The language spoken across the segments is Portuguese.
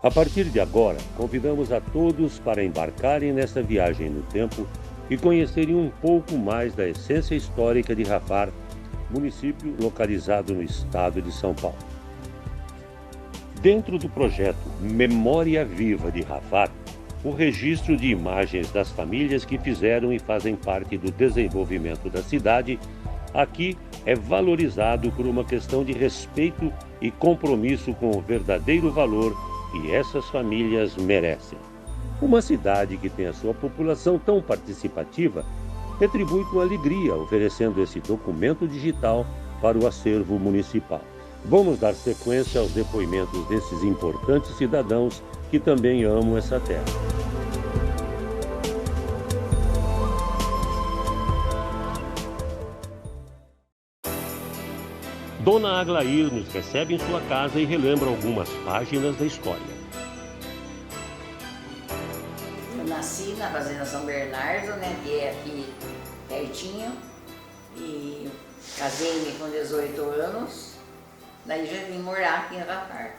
A partir de agora, convidamos a todos para embarcarem nesta viagem no tempo e conhecerem um pouco mais da essência histórica de Rafar, município localizado no estado de São Paulo. Dentro do projeto Memória Viva de Rafar, o registro de imagens das famílias que fizeram e fazem parte do desenvolvimento da cidade, aqui é valorizado por uma questão de respeito e compromisso com o verdadeiro valor que essas famílias merecem. Uma cidade que tem a sua população tão participativa retribui com alegria, oferecendo esse documento digital para o acervo municipal. Vamos dar sequência aos depoimentos desses importantes cidadãos que também amam essa terra. Dona Aglair nos recebe em sua casa e relembra algumas páginas da história. Eu nasci na Fazenda São Bernardo, que é aqui pertinho, e casei-me com 18 anos, daí já vim morar aqui em Rafar.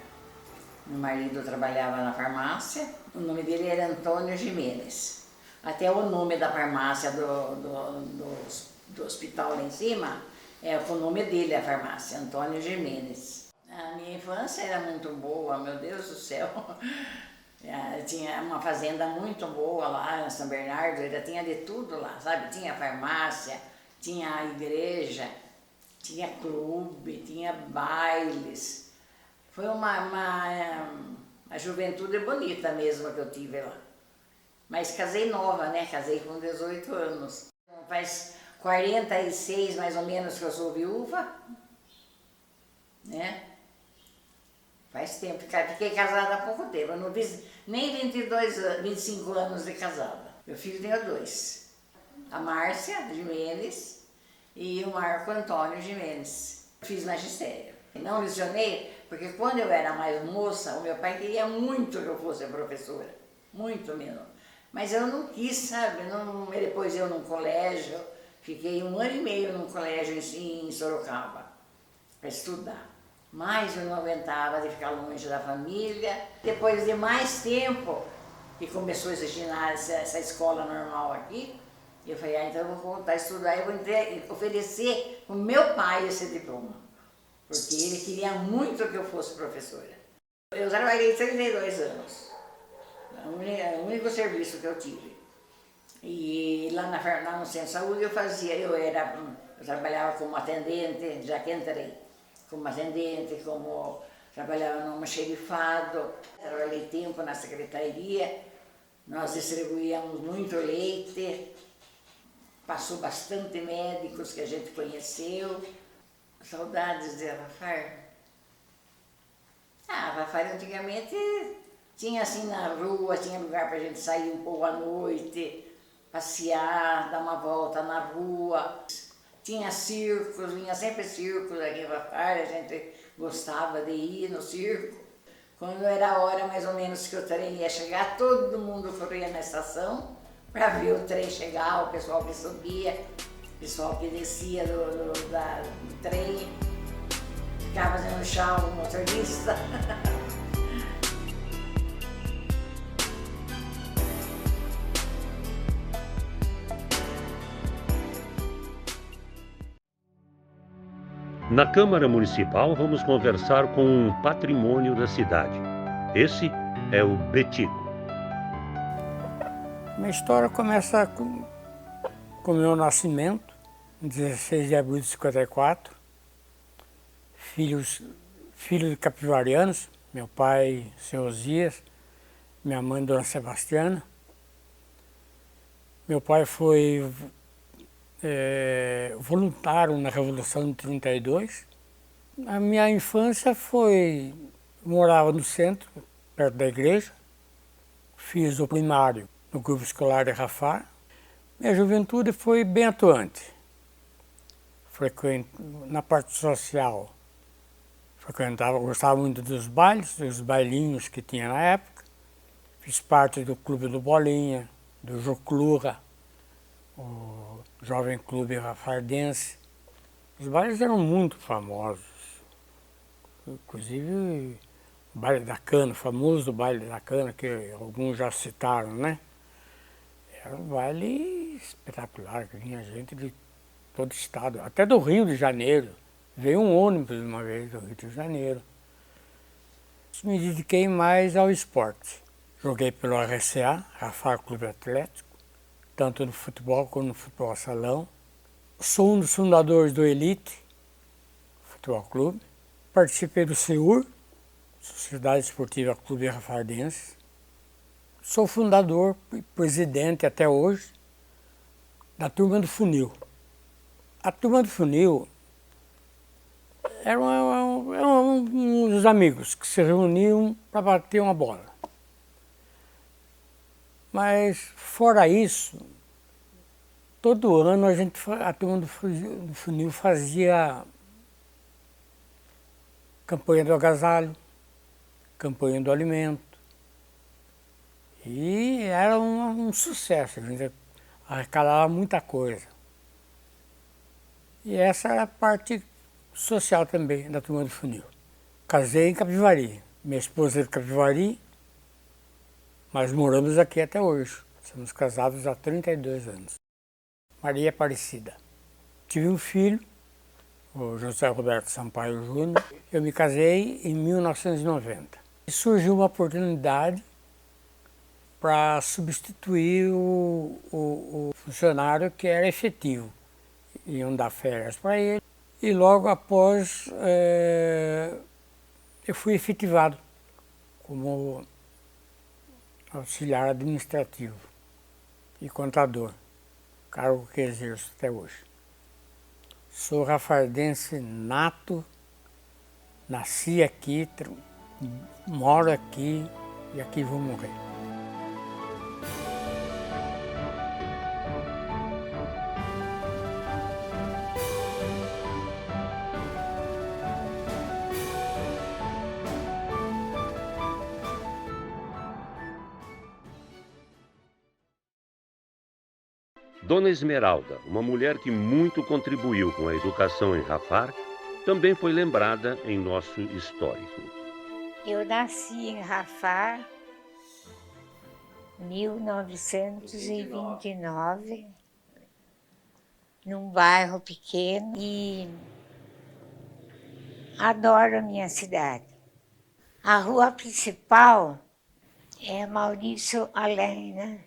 Meu marido trabalhava na farmácia, o nome dele era Antônio Jimenez. Até o nome da farmácia do hospital lá em cima, é o nome dele, a farmácia, Antônio Jimenez. A minha infância era muito boa, meu Deus do céu. Tinha uma fazenda muito boa lá em São Bernardo, ainda tinha de tudo lá, sabe? Tinha farmácia, tinha a igreja, tinha clube, tinha bailes. Foi uma juventude bonita mesmo que eu tive lá. Mas casei nova, casei com 18 anos. Faz 46 mais ou menos que eu sou viúva, Faz tempo, fiquei casada há pouco tempo, eu não fiz nem 25 anos de casada. Meu filho tem 2, a Márcia Jimenez e o Marco Antônio Jimenez. Fiz magistério. Não lecionei, porque quando eu era mais moça, o meu pai queria muito que eu fosse professora, muito mesmo. Mas eu não quis, sabe, depois eu num colégio, fiquei 1 ano e meio num colégio em Sorocaba, para estudar. Mas eu não aguentava de ficar longe da família. Depois de mais tempo, que começou esse ginásio, essa escola normal aqui, eu falei, então eu vou voltar a estudar, eu vou oferecer para o meu pai esse diploma, porque ele queria muito que eu fosse professora. Eu trabalhei 32 anos, o único serviço que eu tive. E lá no Centro de Saúde eu trabalhava como atendente, já que entrei, como atendente, trabalhava no almoxerifado, trabalhei tempo na secretaria, nós distribuíamos muito leite, passou bastante médicos que a gente conheceu. Saudades de Rafar? Rafar antigamente tinha assim na rua, tinha lugar para a gente sair um pouco à noite, passear, dar uma volta na rua. Tinha circos, vinha sempre circos aqui em Rafar, a gente gostava de ir no circo. Quando era a hora mais ou menos que o trem ia chegar, todo mundo corria na estação para ver o trem chegar, o pessoal que subia, o pessoal que descia do trem, ficava fazendo chá o motorista. Na Câmara Municipal, vamos conversar com um patrimônio da cidade. Esse é o Betico. Minha história começa com o meu nascimento, em 16 de abril de 54. Filho de capivarianos, meu pai, Sr. Osias, minha mãe, Dona Sebastiana. Meu pai foi voluntário na Revolução de 32. A minha infância morava no centro, perto da igreja. Fiz o primário no grupo escolar de Rafar. Minha juventude foi bem atuante. Na parte social, gostava muito dos bailes, dos bailinhos que tinha na época. Fiz parte do Clube do Bolinha, do Joclura, o Jovem Clube Rafardense. Os bailes eram muito famosos. Inclusive, Baile da Cana, o famoso Baile da Cana, que alguns já citaram, né? Era um baile espetacular, que vinha gente de todo o estado, até do Rio de Janeiro. Veio um ônibus uma vez do Rio de Janeiro. Me dediquei mais ao esporte. Joguei pelo RCA, Rafar Clube Atlético, tanto no futebol como no futebol salão. Sou um dos fundadores do Elite Futebol Clube. Participei do SEUR, Sociedade Esportiva Clube Rafardense. Sou fundador e presidente até hoje da Turma do Funil. A Turma do Funil eram uns amigos que se reuniam para bater uma bola. Mas, fora isso, todo ano a Turma do Funil fazia campanha do agasalho, campanha do alimento. E era um sucesso, a gente arrecadava muita coisa. E essa era a parte social também da Turma do Funil. Casei em Capivari, minha esposa é de Capivari, mas moramos aqui até hoje. Somos casados há 32 anos. Maria Aparecida. Tive um filho, o José Roberto Sampaio Júnior. Eu me casei em 1990. E surgiu uma oportunidade para substituir o funcionário que era efetivo. Iam dar férias para ele. E logo após eu fui efetivado como auxiliar administrativo e contador, cargo que exerço até hoje. Sou rafardense nato, nasci aqui, moro aqui e aqui vou morrer. Dona Esmeralda, uma mulher que muito contribuiu com a educação em Rafar, também foi lembrada em nosso histórico. Eu nasci em Rafar, 1929, num bairro pequeno, e adoro a minha cidade. A rua principal é Maurício Além, né?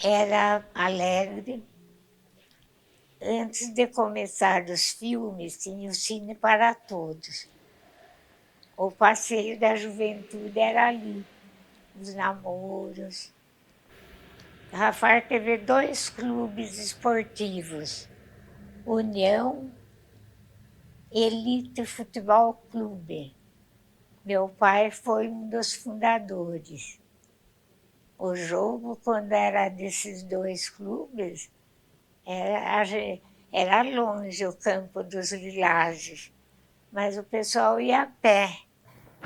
Era alegre. Antes de começar os filmes, tinha o Cine para Todos. O passeio da juventude era ali, os namoros. Rafar teve 2 clubes esportivos, União Elite Futebol Clube. Meu pai foi um dos fundadores. O jogo, quando era desses 2 clubes, era longe o Campo dos Lilazes, mas o pessoal ia a pé.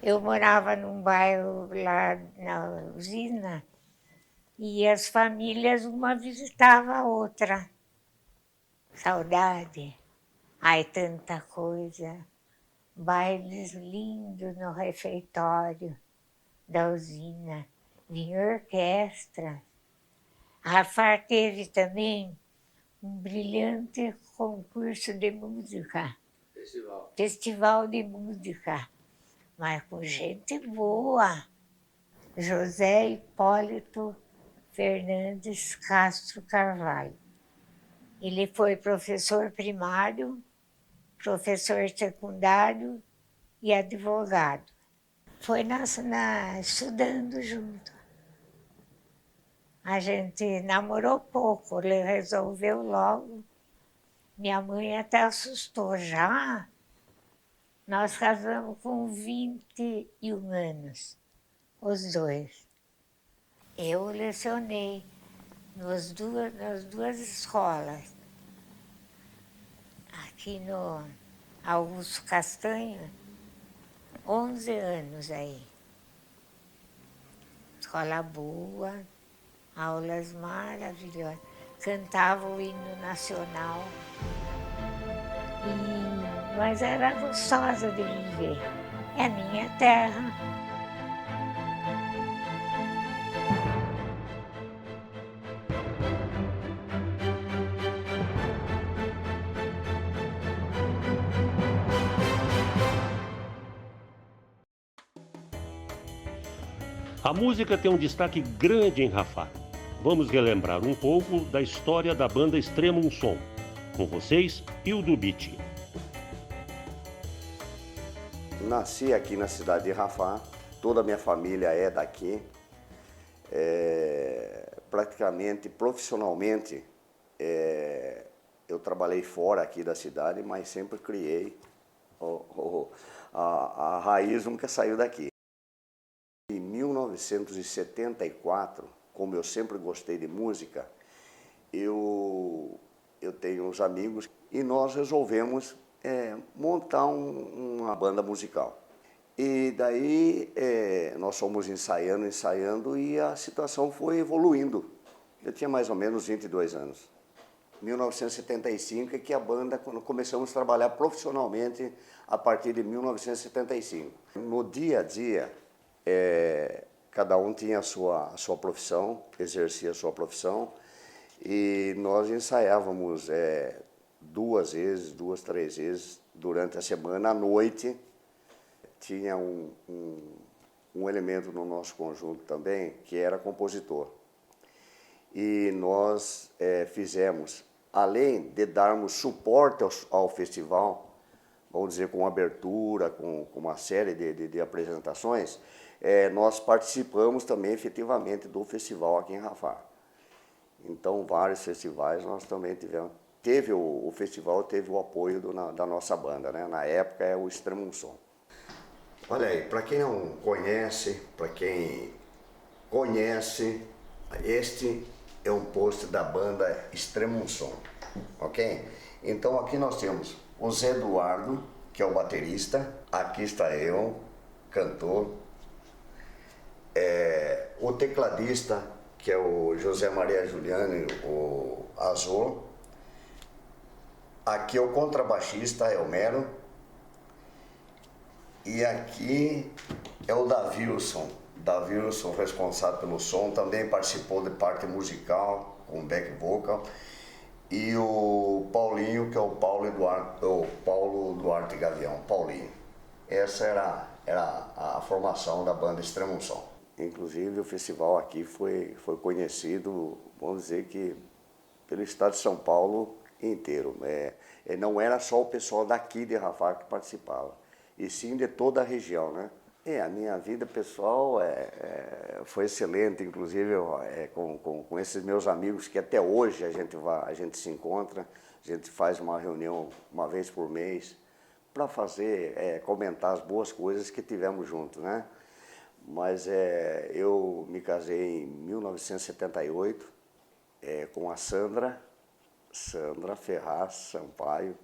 Eu morava num bairro lá na usina e as famílias, uma visitava a outra. Saudade. Ai, tanta coisa. Bailes lindos no refeitório da usina. Vinha orquestra. Rafar teve também um brilhante concurso de música. Festival de música. Mas com gente boa. José Hipólito Fernandes Castro Carvalho. Ele foi professor primário, professor secundário e advogado. Foi estudando junto. A gente namorou pouco, ele resolveu logo. Minha mãe até assustou já. Nós casamos com 21 anos, os 2. Eu lecionei nas duas escolas. Aqui no Augusto Castanho, 11 anos aí. Escola boa, aulas maravilhosas. Cantava o hino nacional. Mas era gostosa de viver. É a minha terra. A música tem um destaque grande em Rafah. Vamos relembrar um pouco da história da banda Extremum Som. Com vocês, Hildo Bitti. Nasci aqui na cidade de Rafah, toda a minha família é daqui. Praticamente, profissionalmente, eu trabalhei fora aqui da cidade, mas sempre criei. A raiz nunca saiu daqui. Em 1974, como eu sempre gostei de música, eu tenho uns amigos e nós resolvemos montar uma banda musical. E daí nós fomos ensaiando e a situação foi evoluindo. Eu tinha mais ou menos 22 anos. Em 1975 é que a banda, quando começamos a trabalhar profissionalmente, a partir de 1975. No dia a dia, cada um tinha a sua profissão, exercia a sua profissão, e nós ensaiávamos 2, 3 vezes durante a semana. À noite tinha um elemento no nosso conjunto também, que era compositor. E nós fizemos, além de darmos suporte ao festival, vamos dizer, com abertura, com uma série de apresentações, nós participamos também efetivamente do festival aqui em Rafah. Então, vários festivais nós também tivemos. O festival teve o apoio da nossa banda, né? Na época é o Extremum Som. Olha aí, para quem não conhece, para quem conhece, este é um post da banda Extremum Som, ok? Então aqui nós temos o Zé Eduardo, que é o baterista, aqui está eu, cantor, o tecladista, que é o José Maria Juliani, o Azul. Aqui é o contrabaixista, é o Mero. E aqui é o Davilson. Davilson, responsável pelo som, também participou de parte musical, com back vocal. E o Paulinho, que é o Paulo Duarte Gavião, Paulinho. Essa era a formação da banda Extremum Som. Inclusive o festival aqui foi conhecido, vamos dizer que pelo estado de São Paulo inteiro. Não era só o pessoal daqui de Rafah que participava, e sim de toda a região, né? A minha vida pessoal foi excelente, inclusive com esses meus amigos que até hoje a gente se encontra, a gente faz uma reunião uma vez por mês para comentar as boas coisas que tivemos juntos, né? Mas eu me casei em 1978 com a Sandra Ferraz Sampaio.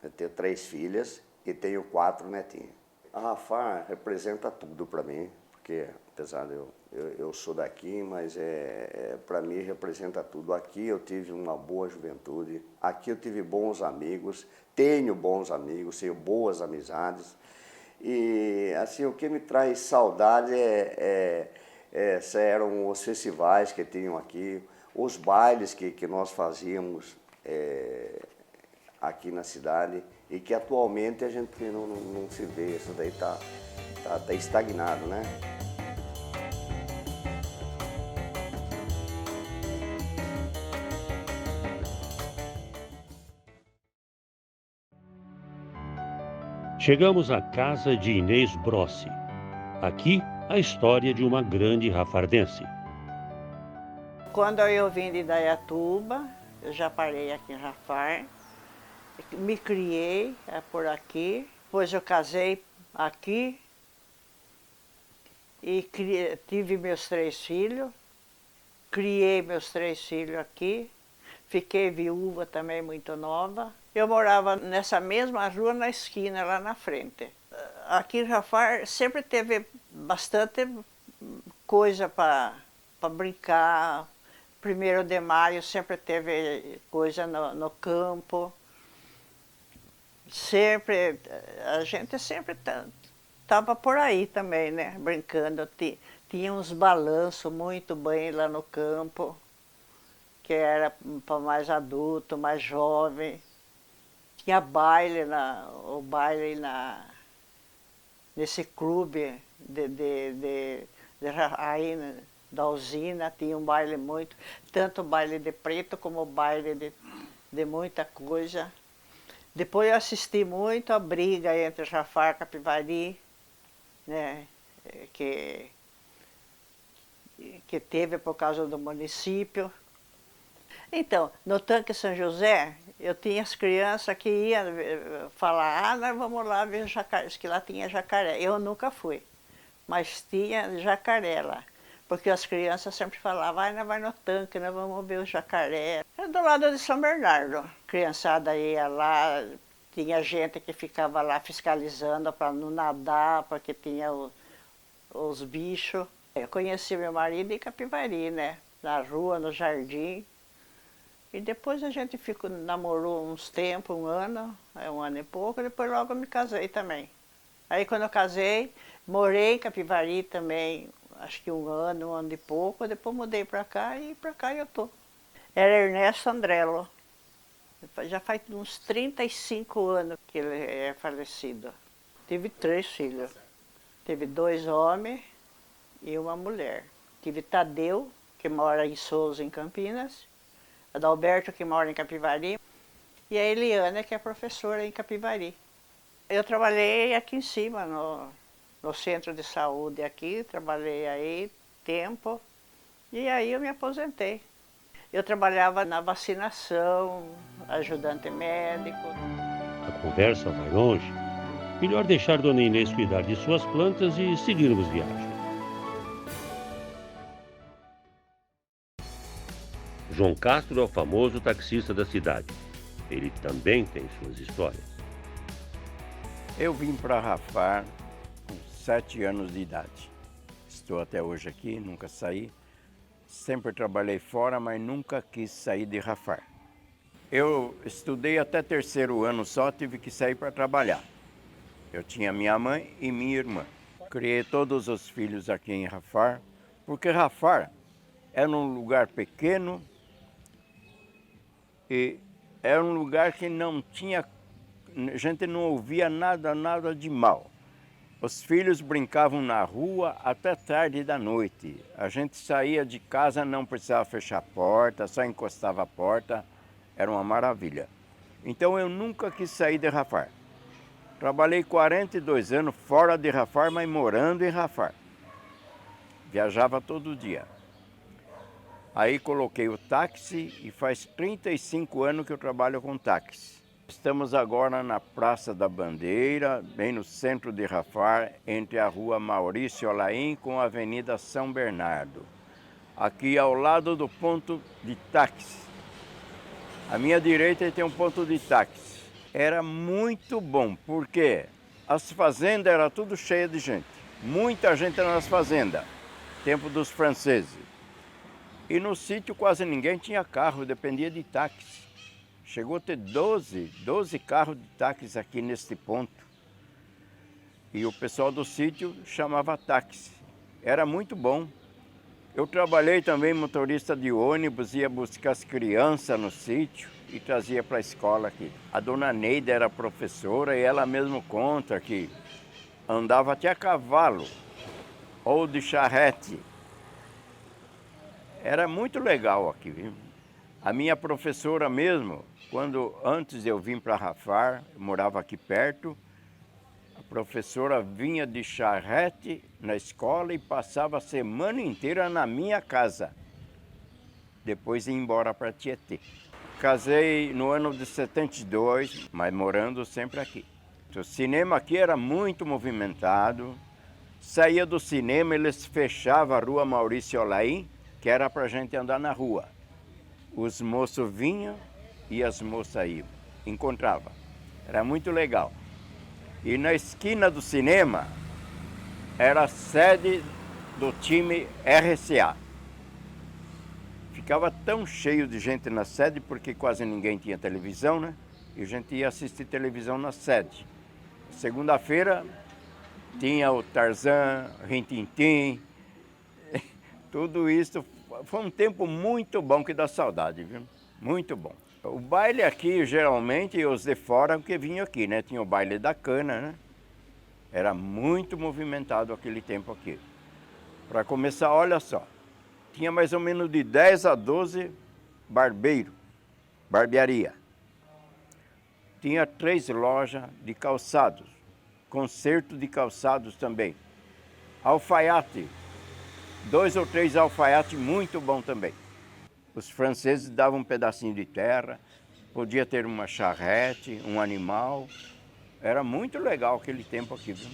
Eu tenho 3 filhas e tenho 4 netinhos. A Rafah representa tudo para mim, porque apesar de eu sou daqui, mas para mim representa tudo. Aqui eu tive uma boa juventude, aqui eu tive bons amigos, tenho bons amigos, tenho boas amizades. E assim, o que me traz saudade eram os festivais que tinham aqui, os bailes que nós fazíamos aqui na cidade, e que atualmente a gente não se vê. Isso daí tá estagnado, né? Chegamos à casa de Inês Brossi. Aqui, a história de uma grande rafardense. Quando eu vim de Indaiatuba, eu já parei aqui em Rafah, me criei por aqui, depois eu casei aqui e tive meus 3 filhos, criei meus 3 filhos aqui, fiquei viúva também muito nova. Eu morava nessa mesma rua, na esquina, lá na frente. Aqui em Rafah sempre teve bastante coisa para brincar. 1º de maio sempre teve coisa no campo. A gente sempre estava por aí também, né? Brincando. Tinha uns balanços muito bem lá no campo, que era para mais adulto, mais jovem. Tinha baile, nesse clube aí, né, da usina, tinha um baile muito, tanto baile de preto como baile de muita coisa. Depois eu assisti muito a briga entre Jafar e Capivari, né, que teve por causa do município. Então, no Tanque São José, eu tinha as crianças que iam falar, nós vamos lá ver jacaré, que lá tinha jacaré. Eu nunca fui, mas tinha jacaré lá, porque as crianças sempre falavam, nós vamos no tanque, nós vamos ver o jacaré. Era do lado de São Bernardo, a criançada ia lá, tinha gente que ficava lá fiscalizando para não nadar, porque tinha os bichos. Eu conheci meu marido em Capivari, né, na rua, no jardim. E depois a gente namorou uns tempos, um ano e pouco, depois logo eu me casei também. Aí quando eu casei, morei em Capivari também, acho que um ano e pouco, depois mudei para cá e para cá eu tô. Era Ernesto Andrello, já faz uns 35 anos que ele é falecido. Tive 3 filhos, teve 2 homens e uma mulher. Tive Tadeu, que mora em Souza, em Campinas, Adalberto, que mora em Capivari, e a Eliana, que é professora em Capivari. Eu trabalhei aqui em cima, no centro de saúde aqui, trabalhei aí tempo, e aí eu me aposentei. Eu trabalhava na vacinação, ajudante médico. A conversa vai longe. Melhor deixar Dona Inês cuidar de suas plantas e seguirmos viagem. João Castro é o famoso taxista da cidade. Ele também tem suas histórias. Eu vim para Rafar com 7 anos de idade. Estou até hoje aqui, nunca saí. Sempre trabalhei fora, mas nunca quis sair de Rafar. Eu estudei até 3º ano só, tive que sair para trabalhar. Eu tinha minha mãe e minha irmã. Criei todos os filhos aqui em Rafar, porque Rafar era um lugar pequeno, e era um lugar que não tinha, a gente não ouvia nada de mal. Os filhos brincavam na rua até tarde da noite. A gente saía de casa, não precisava fechar a porta, só encostava a porta, era uma maravilha. Então eu nunca quis sair de Rafar. Trabalhei 42 anos fora de Rafar, mas morando em Rafar. Viajava todo dia. Aí coloquei o táxi e faz 35 anos que eu trabalho com táxi. Estamos agora na Praça da Bandeira, bem no centro de Rafar, entre a rua Maurício Olaim com a Avenida São Bernardo. Aqui ao lado do ponto de táxi. À minha direita tem um ponto de táxi. Era muito bom, porque as fazendas eram tudo cheias de gente. Muita gente nas fazendas, tempo dos franceses. E no sítio quase ninguém tinha carro, dependia de táxi. Chegou a ter 12 carros de táxi aqui neste ponto. E o pessoal do sítio chamava táxi. Era muito bom. Eu trabalhei também motorista de ônibus, ia buscar as crianças no sítio e trazia para a escola aqui. A dona Neida era professora e ela mesma conta que andava até a cavalo ou de charrete. Era muito legal aqui, viu? A minha professora mesmo, antes eu vim para Rafar, eu morava aqui perto, a professora vinha de charrete na escola e passava a semana inteira na minha casa. Depois ia embora para Tietê. Casei no ano de 72, mas morando sempre aqui. O cinema aqui era muito movimentado. Saía do cinema, eles fechavam a rua Maurício Olaim, que era para a gente andar na rua. Os moços vinham e as moças iam, encontravam. Era muito legal. E na esquina do cinema era a sede do time RCA. Ficava tão cheio de gente na sede, porque quase ninguém tinha televisão, né? E a gente ia assistir televisão na sede. Segunda-feira Tinha o Tarzan, Rin-Tin-Tin, tudo isso. Foi um tempo muito bom que dá saudade, viu? Muito bom. O baile aqui, geralmente, os de fora que vinham aqui, né? Tinha o baile da cana, né? Era muito movimentado aquele tempo aqui. Para começar, olha só, tinha mais ou menos de 10 a 12 barbeiros, barbearia. Tinha 3 lojas de calçados, conserto de calçados também. Alfaiate, 2 ou 3 alfaiates muito bom também. Os franceses davam um pedacinho de terra, podia ter uma charrete, um animal. Era muito legal aquele tempo aqui, viu?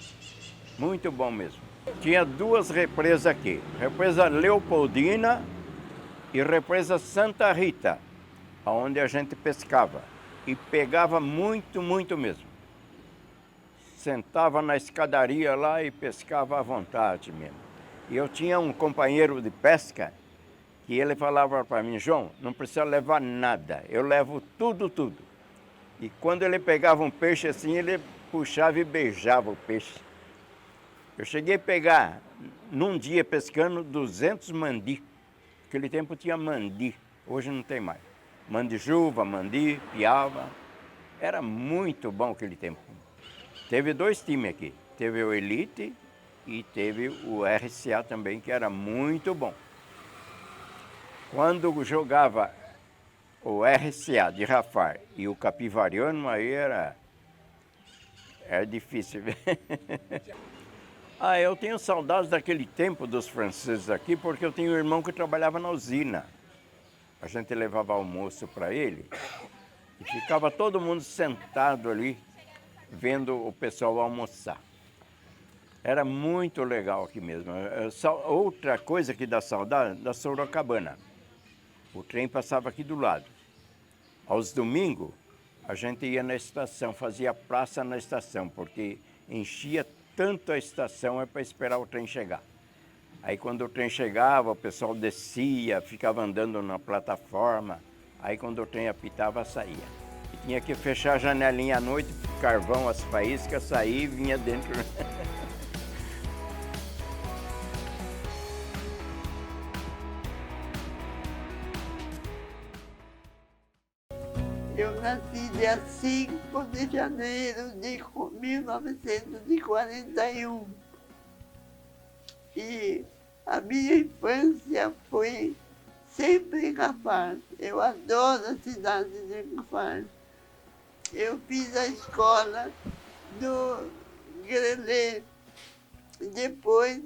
Muito bom mesmo. Tinha 2 represas aqui, represa Leopoldina e represa Santa Rita, onde a gente pescava. E pegava muito, muito mesmo. Sentava na escadaria lá e pescava à vontade mesmo. E eu tinha um companheiro de pesca que ele falava para mim, João, não precisa levar nada, eu levo tudo, tudo. E quando ele pegava um peixe assim, ele puxava e beijava o peixe. Eu cheguei a pegar, num dia pescando, 200 mandi. Naquele tempo tinha mandi, hoje não tem mais. Mandijuva, mandi, piava. Era muito bom aquele tempo. Teve 2 times aqui. Teve o Elite e teve o RCA também, que era muito bom. Quando jogava o RCA de Rafar e o Capivariano, aí era difícil. Eu tenho saudades daquele tempo dos franceses aqui, porque eu tenho um irmão que trabalhava na usina. A gente levava almoço para ele e ficava todo mundo sentado ali, vendo o pessoal almoçar. Era muito legal aqui mesmo. Outra coisa que dá saudade, da Sorocabana. O trem passava aqui do lado. Aos domingos, a gente ia na estação, fazia praça na estação, porque enchia tanto a estação para esperar o trem chegar. Aí quando o trem chegava, o pessoal descia, ficava andando na plataforma. Aí quando o trem apitava, saía. E tinha que fechar a janelinha à noite, carvão, as faíscas, saía e vinha dentro. Eu nasci dia 5 de janeiro de 1941. E a minha infância foi sempre em Rafar. Eu adoro a cidade de Rafar. Eu fiz a escola do Grelê, depois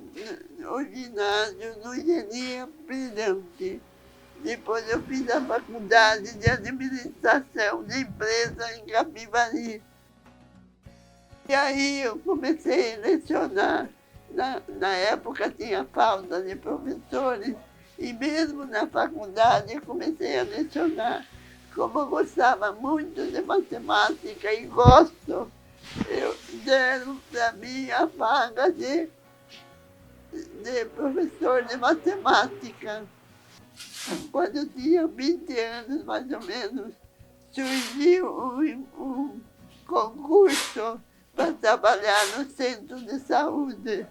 o ginásio no Engenharia Brilhante. Depois eu fiz a faculdade de administração de empresa em Capivari. E aí eu comecei a lecionar. Na época tinha falta de professores e mesmo na faculdade eu comecei a lecionar. Como eu gostava muito de matemática e gosto, deram para mim a vaga de professor de matemática. Quando eu tinha 20 anos, mais ou menos, surgiu um concurso para trabalhar no centro de saúde.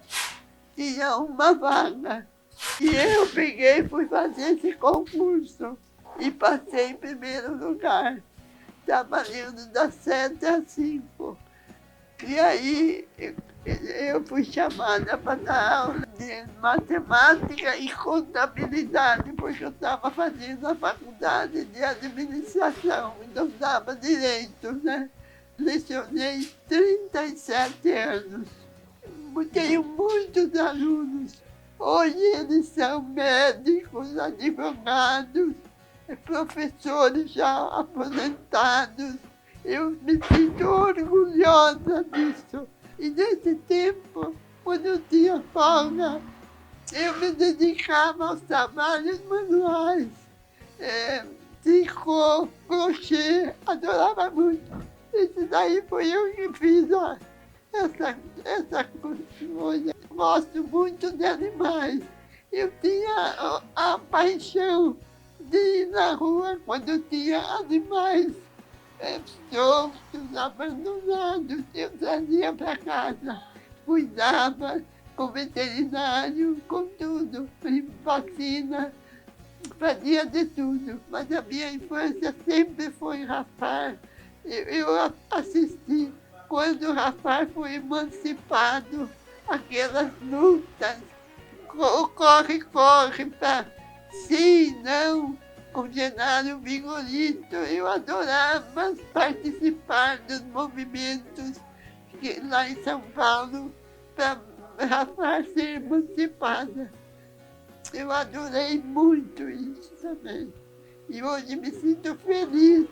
Tinha uma vaga. E eu peguei e fui fazer esse concurso. E passei em primeiro lugar, trabalhando das 7 às 5. E aí eu fui chamada para dar aula de matemática e contabilidade, porque eu estava fazendo a faculdade de administração, então dava direito, né? Lecionei 37 anos. Tenho muitos alunos. Hoje eles são médicos, advogados, professores já aposentados. Eu me sinto orgulhosa disso. E nesse tempo, quando eu tinha folga, eu me dedicava aos trabalhos manuais. Tricô, crochê, adorava muito. Isso daí foi eu que fiz essa coisa. Gosto muito de animais. Eu tinha a paixão de ir na rua quando tinha animais soltos, abandonados. Eu trazia para casa. cuidava com veterinário, com tudo, vacina, fazia de tudo. Mas a minha infância sempre foi Rafar. Eu assisti quando o Rafar foi emancipado, aquelas lutas, corre, para sim, não, com o Genaro Vigorito. Eu adorava participar dos movimentos lá em São Paulo para Rafar ser emancipada. Eu adorei muito isso também. E hoje me sinto feliz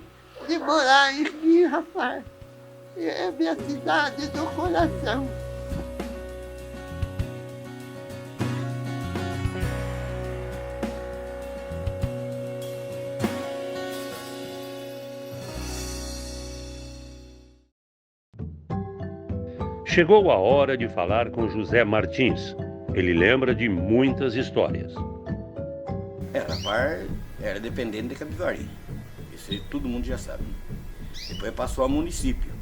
de morar em Rafar. É a minha cidade do coração. Chegou a hora de falar com José Martins. Ele lembra de muitas histórias. Rafar era dependente de Capivari. Isso aí todo mundo já sabe. Depois passou a município.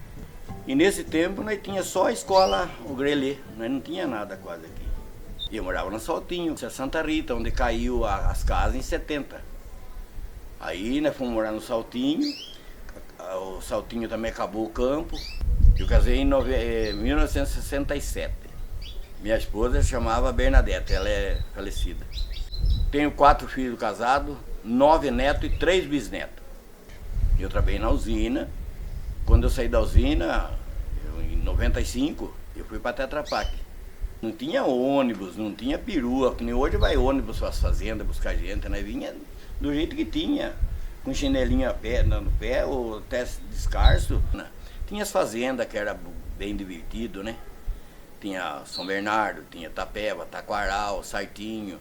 E nesse tempo nós tinha só a escola, o Grelê. Nós não tinha nada quase aqui. E eu morava no Saltinho, Santa Rita, onde caiu as casas em 70. Aí nós fomos morar no Saltinho. O Saltinho também acabou o campo. Eu casei em 1967. Minha esposa se chamava Bernadette, ela é falecida. Tenho 4 filhos casados, 9 netos e 3 bisnetos. Eu trabalhei na usina. Quando eu saí da usina, em 95, eu fui para Tetra Pak. Não tinha ônibus, não tinha perua, que nem hoje vai ônibus para as fazendas buscar gente. Nós vinha do jeito que tinha, com chinelinho no pé, ou até descalço. Tinha as fazendas, que era bem divertido, né? Tinha São Bernardo, tinha Tapeva, Taquaral, Sartinho.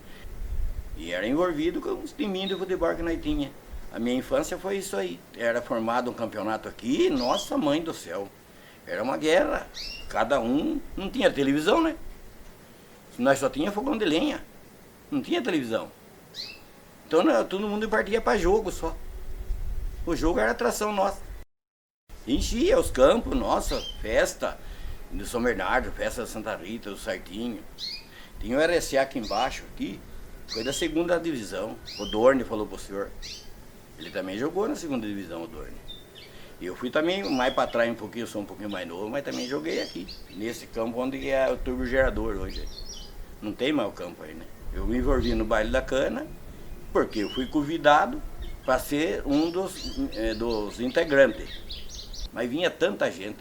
E era envolvido com os timinhos de futebol que nós tinha. A minha infância foi isso aí. Era formado um campeonato aqui, nossa mãe do céu. Era uma guerra. Cada um, não tinha televisão, né? Nós só tinha fogão de lenha. Não tinha televisão. Então todo mundo partia para jogo só. O jogo era atração nossa. Enchia os campos, nossa, festa do São Bernardo, festa da Santa Rita, do Sartinho. Tinha o RSA aqui embaixo, aqui, foi da 2ª divisão. O Dorne falou pro senhor. Ele também jogou na 2ª divisão, o Dorne. E eu fui também mais para trás um pouquinho, eu sou um pouquinho mais novo, mas também joguei aqui, nesse campo onde é o turbogerador hoje. Não tem mais o campo aí, né? Eu me envolvi no baile da cana, porque eu fui convidado para ser um dos integrantes. Mas vinha tanta gente,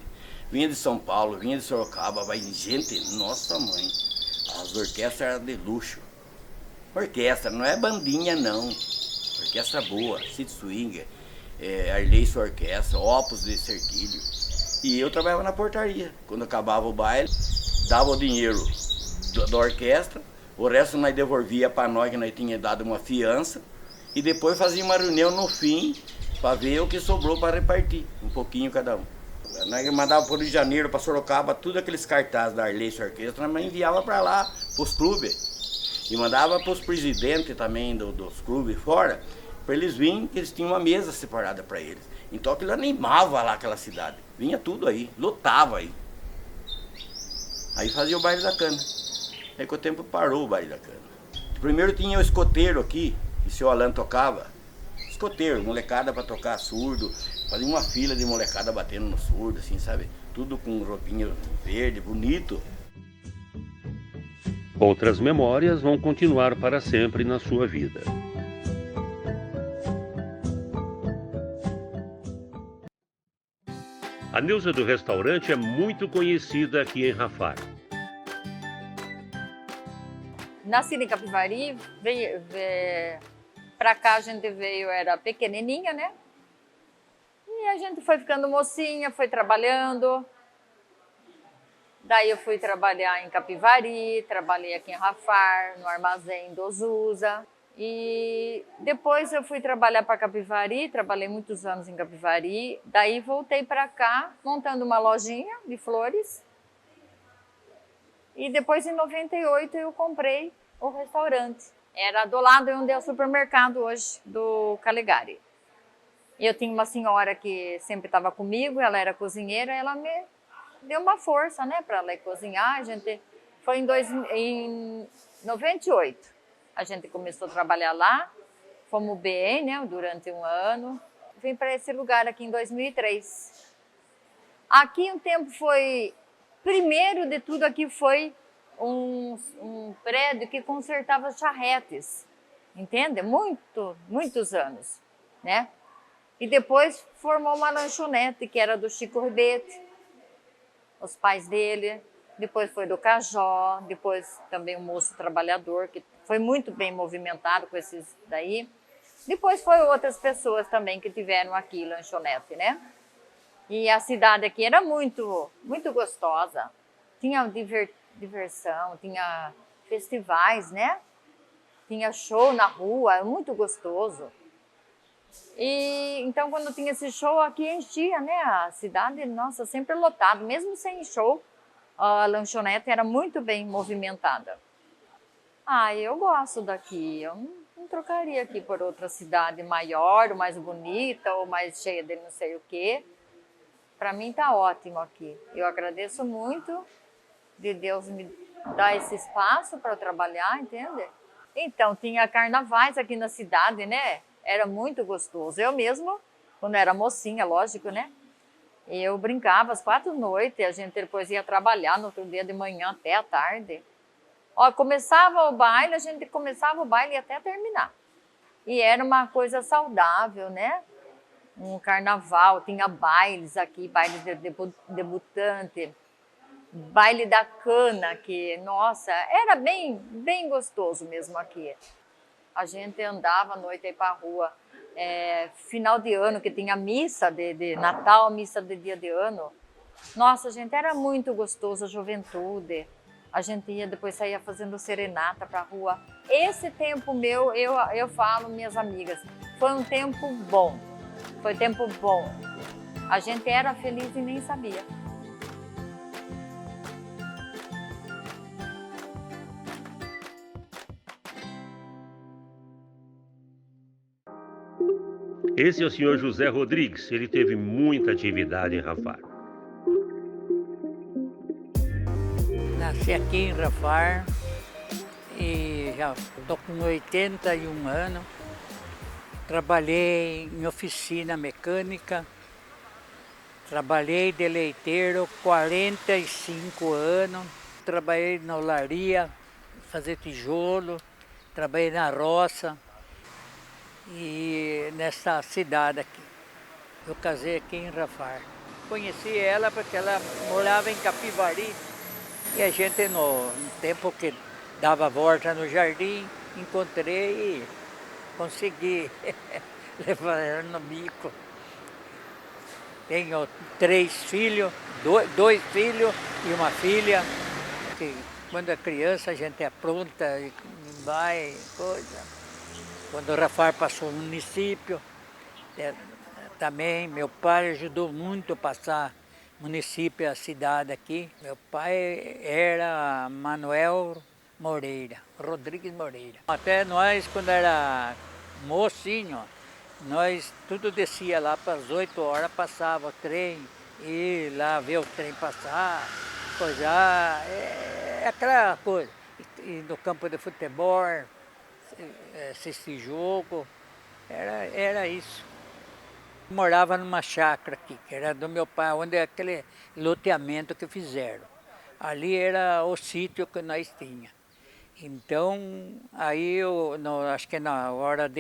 vinha de São Paulo, vinha de Sorocaba, vai gente, nossa mãe, as orquestras eram de luxo. Orquestra, não é bandinha não, orquestra boa, City Swinger, Arleice Orquestra, Opus de Cerquilho. E eu trabalhava na portaria, quando acabava o baile, dava o dinheiro da orquestra, o resto nós devolvia para nós, que nós tínhamos dado uma fiança, e depois fazia uma reunião no fim, para ver o que sobrou para repartir, um pouquinho cada um. Nós mandava para o Rio de Janeiro, para Sorocaba, tudo aqueles cartazes da Arleice Orquestra, nós enviava para lá, para os clubes. E mandava para os presidentes também dos clubes fora, para eles virem, que eles tinham uma mesa separada para eles. Então aquilo animava lá aquela cidade. Vinha tudo aí, lotava aí. Aí fazia o baile da cana. Aí com o tempo parou o baile da cana. Primeiro tinha o escoteiro aqui, que o seu Alan tocava. Escoteiro, molecada para tocar surdo, fazia uma fila de molecada batendo no surdo, assim, sabe? Tudo com roupinha verde, bonito. Outras memórias vão continuar para sempre na sua vida. A Neuza do restaurante é muito conhecida aqui em Rafar. Nasci em Capivari, para cá a gente veio, era pequenininha, né? E a gente foi ficando mocinha, foi trabalhando. Daí eu fui trabalhar em Capivari, trabalhei aqui em Rafar, no armazém do Zusa. E depois eu fui trabalhar para Capivari, trabalhei muitos anos em Capivari. Daí voltei para cá, montando uma lojinha de flores. E depois, em 98, eu comprei o restaurante. Era do lado onde é o supermercado hoje, do Calegari. E eu tinha uma senhora que sempre estava comigo, ela era cozinheira, ela me deu uma força, né, para ela ir cozinhar. A gente foi em 98. A gente começou a trabalhar lá, fomos bem, né, durante um ano. Vim para esse lugar aqui em 2003. Aqui um tempo foi, primeiro de tudo aqui foi um prédio que consertava charretes, entende? Muitos anos, né? E depois formou uma lanchonete que era do Chico Ribete, os pais dele. Depois foi do Cajó, depois também um moço trabalhador, que foi muito bem movimentado com esses daí. Depois foi outras pessoas também que tiveram aqui lanchonete, né? E a cidade aqui era muito gostosa. Tinha diversão, tinha festivais, né? Tinha show na rua, muito gostoso. E então quando tinha esse show aqui enchia, né? A cidade, nossa, sempre lotado, mesmo sem show, a lanchonete era muito bem movimentada. Eu gosto daqui. Eu não trocaria aqui por outra cidade maior, ou mais bonita, ou mais cheia de não sei o quê. Para mim tá ótimo aqui. Eu agradeço muito de Deus me dar esse espaço para eu trabalhar, entende? Então, tinha carnavais aqui na cidade, né? Era muito gostoso. Eu mesmo, quando era mocinha, lógico, né? Eu brincava às 4 da noite, a gente depois ia trabalhar no outro dia de manhã até a tarde. Começava o baile, a gente começava o baile até terminar. E era uma coisa saudável, né? Um carnaval, tinha bailes aqui, bailes de debutante, baile da cana, que, nossa, era bem gostoso mesmo aqui. A gente andava à noite aí para a rua, final de ano, que tinha missa de Natal, missa de dia de ano. Nossa, gente, era muito gostoso, a juventude. A gente ia, depois saía fazendo serenata para a rua. Esse tempo meu, eu falo, minhas amigas, foi um tempo bom. Foi tempo bom. A gente era feliz e nem sabia. Esse é o senhor José Rodrigues. Ele teve muita atividade em Rafar. Nasci aqui em Rafar e já estou com 81 anos. Trabalhei em oficina mecânica, trabalhei de leiteiro 45 anos, trabalhei na olaria, fazer tijolo, trabalhei na roça e nessa cidade aqui. Eu casei aqui em Rafar. Conheci ela porque ela morava em Capivari e a gente no tempo que dava volta no jardim, encontrei e consegui levar ela no bico. Tenho 3 filhos, dois filhos e uma filha, que quando é criança a gente apronta e vai, coisa. Quando o Rafar passou no município, também meu pai ajudou muito a passar município, a cidade aqui. Meu pai era Manuel Moreira, Rodrigues Moreira. Até nós, quando era mocinho, nós tudo descia lá para as 8 horas, passava o trem, e lá ver o trem passar, coisa, aquela coisa. E no campo de futebol, assistir jogo, era isso. Morava numa chácara aqui, que era do meu pai, onde é aquele loteamento que fizeram. Ali era o sítio que nós tínhamos. Então, aí acho que na hora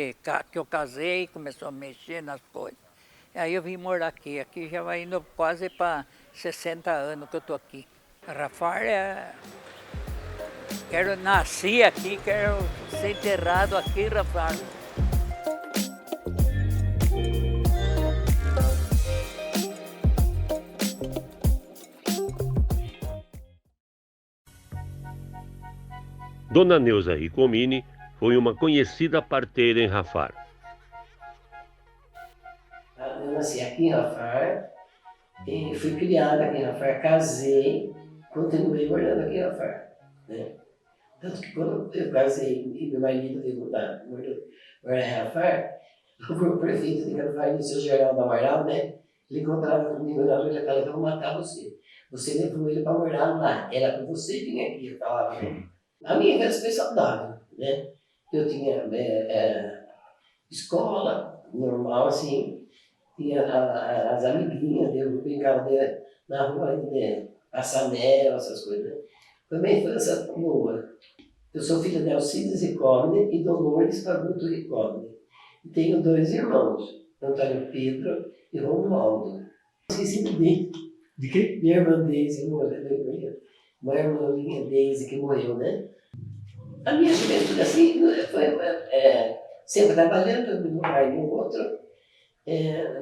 que eu casei, começou a mexer nas coisas. Aí eu vim morar aqui. Aqui já vai indo quase para 60 anos que eu estou aqui. Rafar nasci aqui, quero ser enterrado aqui, Rafar. Dona Neuza Ricomini foi uma conhecida parteira em Rafar. Eu nasci aqui em Rafar, e fui criada aqui em Rafar, casei, continuei morando aqui em Rafar, né? Tanto que quando eu casei e meu marido veio morar em Rafar, o prefeito de Rafar disse, o Geraldo Amaral, né? Ele encontrava comigo na rua e falava, eu vou matar você. você levou ele para morar lá, era para você vir aqui, eu falava. A minha infância foi saudável, né? Eu tinha escola normal, assim, tinha as amiguinhas, eu brincava na rua de passar mel, essas coisas. Né? Foi uma infância boa. Eu sou filha de Alcides Riccobne e Dolores Paguto Riccobne. E tenho 2 irmãos, Antônio Pedro e Romualdo. Esqueci de quê? Minha irmã Deise morreu. Uma irmã minha, Deise, que morreu, né? A minha juventude, assim, foi sempre trabalhando, meu pai e o outro.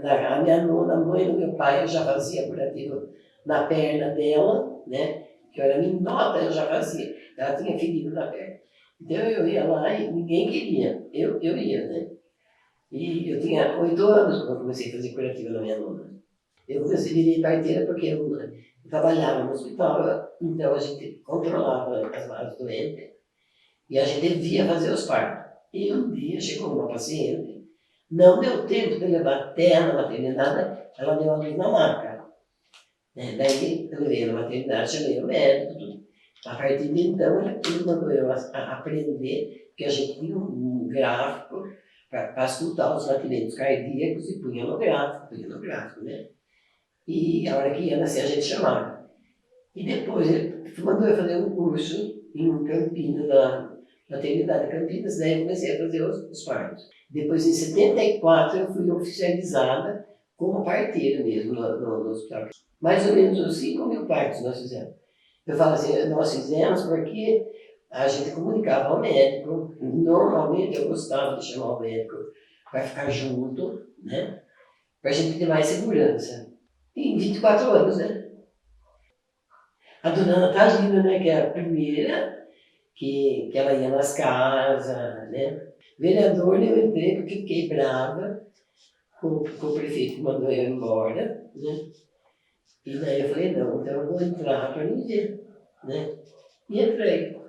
A minha nona mãe do meu pai, eu já fazia curativo na perna dela, né? Que eu era minota, eu já fazia. Ela tinha ferido na perna. Então eu ia lá e ninguém queria. Eu ia, né? E eu tinha 8 anos quando eu comecei a fazer curativo na minha nona. Eu virei parteira porque eu trabalhava no hospital, então a gente controlava as doentes e a gente via fazer os partos. E um dia chegou uma paciente, não deu tempo de levar até na maternidade, ela deu a luz na maca. Daí eu levei na maternidade, chamei o médico, tudo. A partir de então, ele mandou eu aprender, porque a gente tinha um gráfico para escutar os batimentos cardíacos e punha no gráfico, né? E a hora que ia nascer a gente chamava. E depois ele mandou eu fazer um curso em Campinas, na maternidade de Campinas, daí eu comecei a fazer os partos. Depois, em 74, eu fui oficializada como parteira mesmo no hospital. Mais ou menos uns 5.000 partos nós fizemos. Eu falo assim, nós fizemos porque a gente comunicava ao médico. Normalmente eu gostava de chamar o médico para ficar junto, né? Para a gente ter mais segurança. Em 24 anos, né? A dona Natalina, né, que é a primeira, que ela ia nas casas, né? Vereador, eu entrei porque fiquei brava com o prefeito que mandou eu embora, né? E daí eu falei, não, então eu vou entrar para me ver, né? E entrei.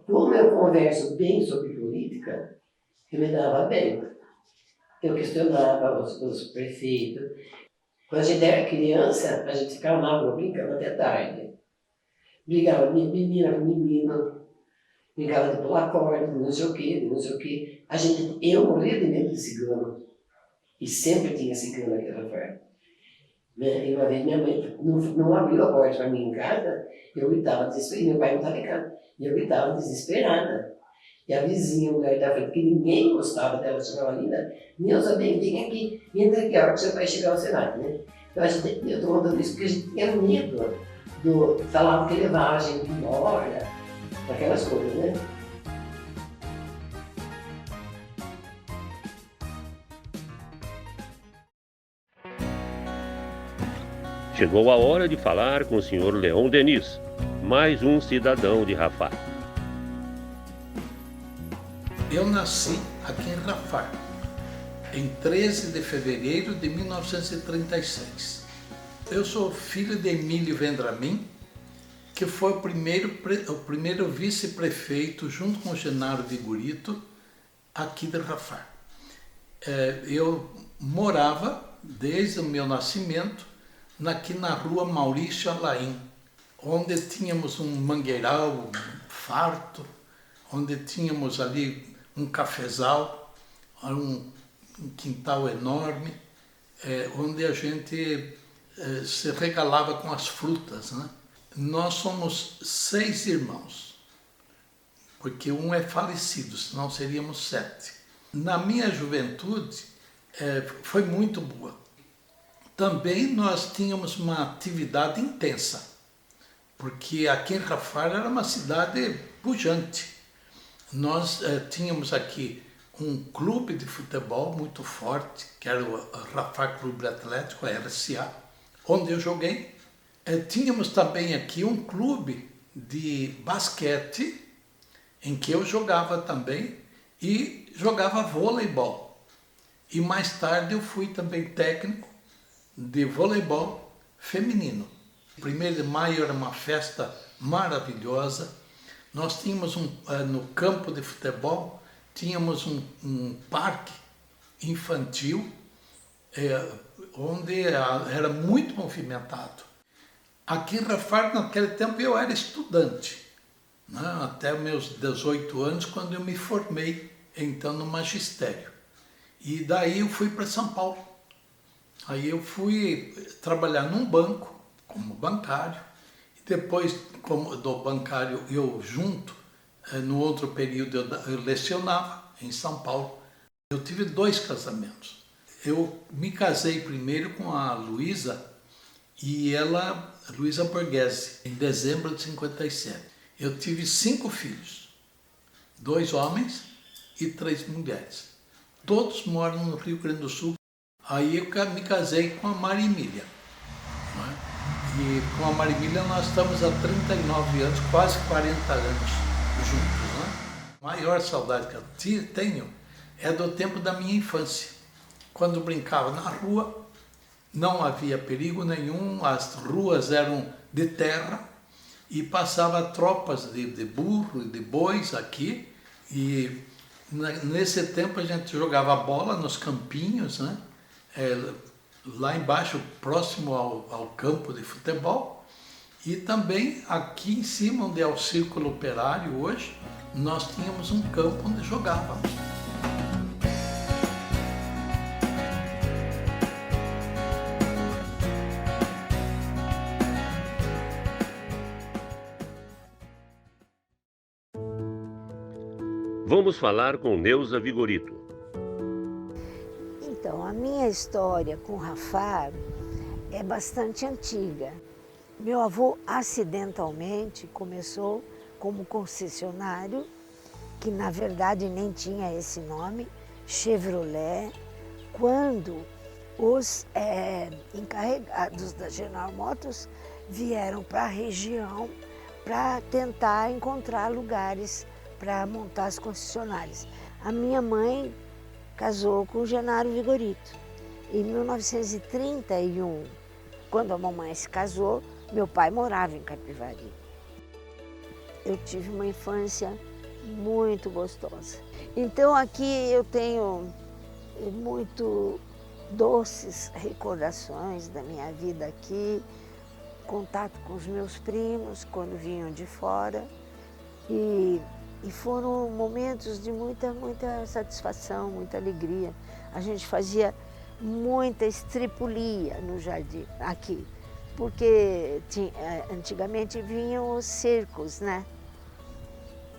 Como eu converso bem sobre política, eu me dava bem. Eu questionava os prefeitos. Quando a gente era criança, a gente ficava na rua brincando até tarde. Brigava de menina com menino, brincava de pular corda, de não sei o quê. Eu morria de medo de cigano. E sempre tinha cigano aqui na Rafael. E uma vez minha mãe não abriu a porta para mim em casa, eu gritava desesperada, meu pai não estava em casa, e eu gritava desesperada. E a vizinha, o lugar da frente, que ninguém gostava dela, chamava Linda, Neuza, vem aqui, entra aqui, a hora que seu pai chegar ao Senado, né? Então eu estou contando isso porque a gente tinha medo falavam que levava a gente embora, aquelas coisas, né? Chegou a hora de falar com o senhor Leon Denis, mais um cidadão de Rafah. Eu nasci aqui em Rafah, em 13 de fevereiro de 1936. Eu sou filho de Emílio Vendramin, que foi o primeiro vice-prefeito, junto com o Genaro Vigorito, aqui de Rafah. Eu morava, desde o meu nascimento, aqui na rua Maurício Alain, onde tínhamos um mangueiral farto, onde tínhamos ali um cafezal, um quintal enorme, onde a gente se regalava com as frutas, né? Nós somos 6 irmãos, porque um é falecido, senão seríamos 7. Na minha juventude foi muito boa. Também nós tínhamos uma atividade intensa, porque aqui em Rafah era uma cidade pujante. Nós tínhamos aqui um clube de futebol muito forte, que era o Rafah Clube Atlético, a RCA, onde eu joguei. Tínhamos também aqui um clube de basquete, em que eu jogava também, e jogava voleibol. E mais tarde eu fui também técnico de voleibol feminino. 1º de maio era uma festa maravilhosa. Nós tínhamos no campo de futebol, tínhamos um parque infantil, onde era muito movimentado. Aqui em Rafar, naquele tempo, eu era estudante, né? Até meus 18 anos, quando eu me formei, então, no magistério. E daí eu fui para São Paulo. Aí eu fui trabalhar num banco, como bancário. E depois, como do bancário, eu junto, no outro período, eu lecionava em São Paulo. Eu tive 2 casamentos. Eu me casei primeiro com a Luísa, e ela, Luísa Borghese, em dezembro de 57. Eu tive 5 filhos, 2 homens e 3 mulheres. Todos moram no Rio Grande do Sul. Aí eu me casei com a Marimília. Né? E com a Marimília nós estamos há 39 anos, quase 40 anos juntos. Né? A maior saudade que eu tenho é do tempo da minha infância. Quando brincava na rua, não havia perigo nenhum, as ruas eram de terra e passava tropas de burro e de bois aqui. E nesse tempo a gente jogava bola nos campinhos, né? Lá embaixo, próximo ao campo de futebol. E também aqui em cima, onde é o Círculo Operário hoje, nós tínhamos um campo onde jogávamos. Vamos falar com Neuza Vigorito. Então, a minha história com Rafar é bastante antiga. Meu avô, acidentalmente, começou como concessionário, que na verdade nem tinha esse nome, Chevrolet, quando os encarregados da General Motors vieram para a região para tentar encontrar lugares para montar as concessionárias. A minha mãe casou com o Genaro Vigorito. Em 1931, quando a mamãe se casou, meu pai morava em Capivari. Eu tive uma infância muito gostosa. Então aqui eu tenho muito doces recordações da minha vida aqui, contato com os meus primos quando vinham de fora. E foram momentos de muita satisfação, muita alegria. A gente fazia muita estripulia no jardim, aqui, porque antigamente vinham os circos, né?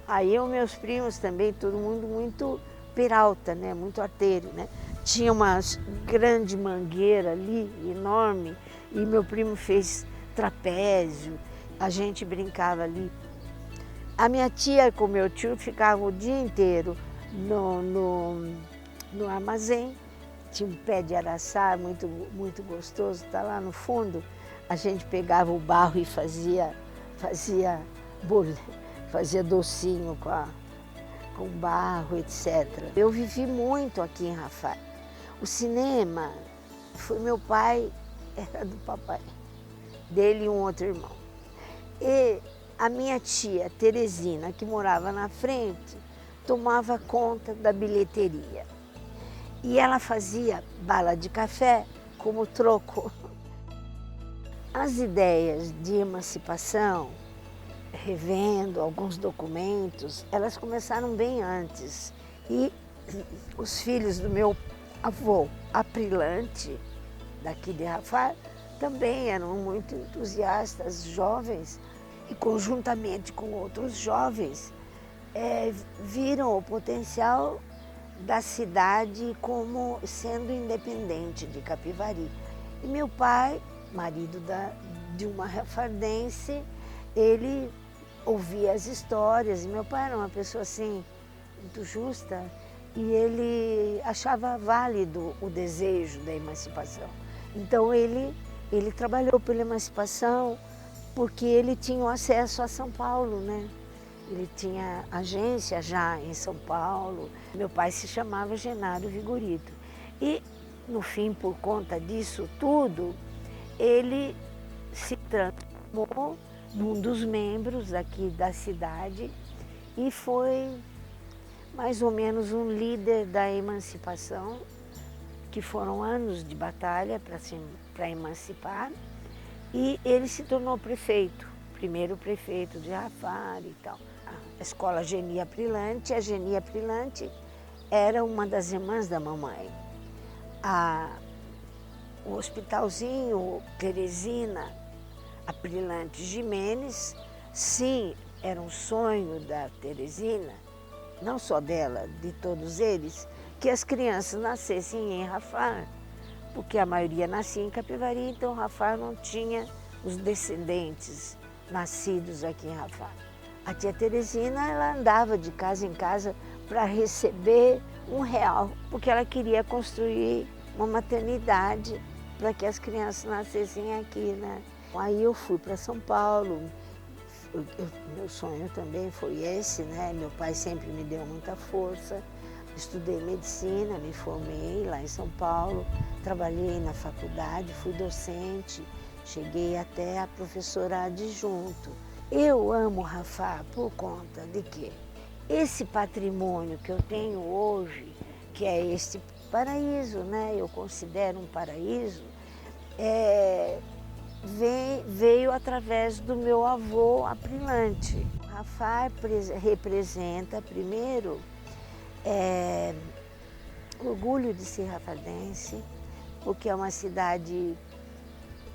Aí os meus primos também, todo mundo muito peralta, né? Muito arteiro, né? Tinha uma grande mangueira ali, enorme, e meu primo fez trapézio, a gente brincava ali. A minha tia com meu tio ficavam o dia inteiro no armazém. Tinha um pé de araçá muito gostoso, está lá no fundo. A gente pegava o barro e fazia docinho com barro, etc. Eu vivi muito aqui em Rafar. O cinema foi meu pai, era do papai, dele e um outro irmão. E a minha tia, Teresina, que morava na frente, tomava conta da bilheteria. E ela fazia bala de café como troco. As ideias de emancipação, revendo alguns documentos, elas começaram bem antes. E os filhos do meu avô, Aprilante, daqui de Rafar, também eram muito entusiastas, jovens, e conjuntamente com outros jovens, viram o potencial da cidade como sendo independente de Capivari. E meu pai, marido de uma rafardense, ele ouvia as histórias, e meu pai era uma pessoa assim, muito justa, e ele achava válido o desejo da emancipação. Então ele trabalhou pela emancipação, porque ele tinha acesso a São Paulo, né? Ele tinha agência já em São Paulo. Meu pai se chamava Genaro Vigorito. E, no fim, por conta disso tudo, ele se transformou num dos membros aqui da cidade e foi mais ou menos um líder da emancipação, que foram anos de batalha para emancipar. E ele se tornou prefeito, primeiro prefeito de Rafar e tal. A escola Geni Aprilante, a Geni Aprilante era uma das irmãs da mamãe. O hospitalzinho Teresina Aprilante Jimenez, sim, era um sonho da Teresina, não só dela, de todos eles, que as crianças nascessem em Rafar, porque a maioria nascia em Capivari, então Rafar não tinha os descendentes nascidos aqui em Rafar. A tia Teresina, ela andava de casa em casa para receber R$1, porque ela queria construir uma maternidade para que as crianças nascessem aqui, né? Aí eu fui para São Paulo, meu sonho também foi esse, né? Meu pai sempre me deu muita força. Estudei medicina, me formei lá em São Paulo, trabalhei na faculdade, fui docente, cheguei até a professora adjunto. Eu amo Rafar por conta de que esse patrimônio que eu tenho hoje, que é este paraíso, né? Eu considero um paraíso, veio através do meu avô Aprilante. Rafar representa, primeiro, orgulho de ser rafadense, porque é uma cidade,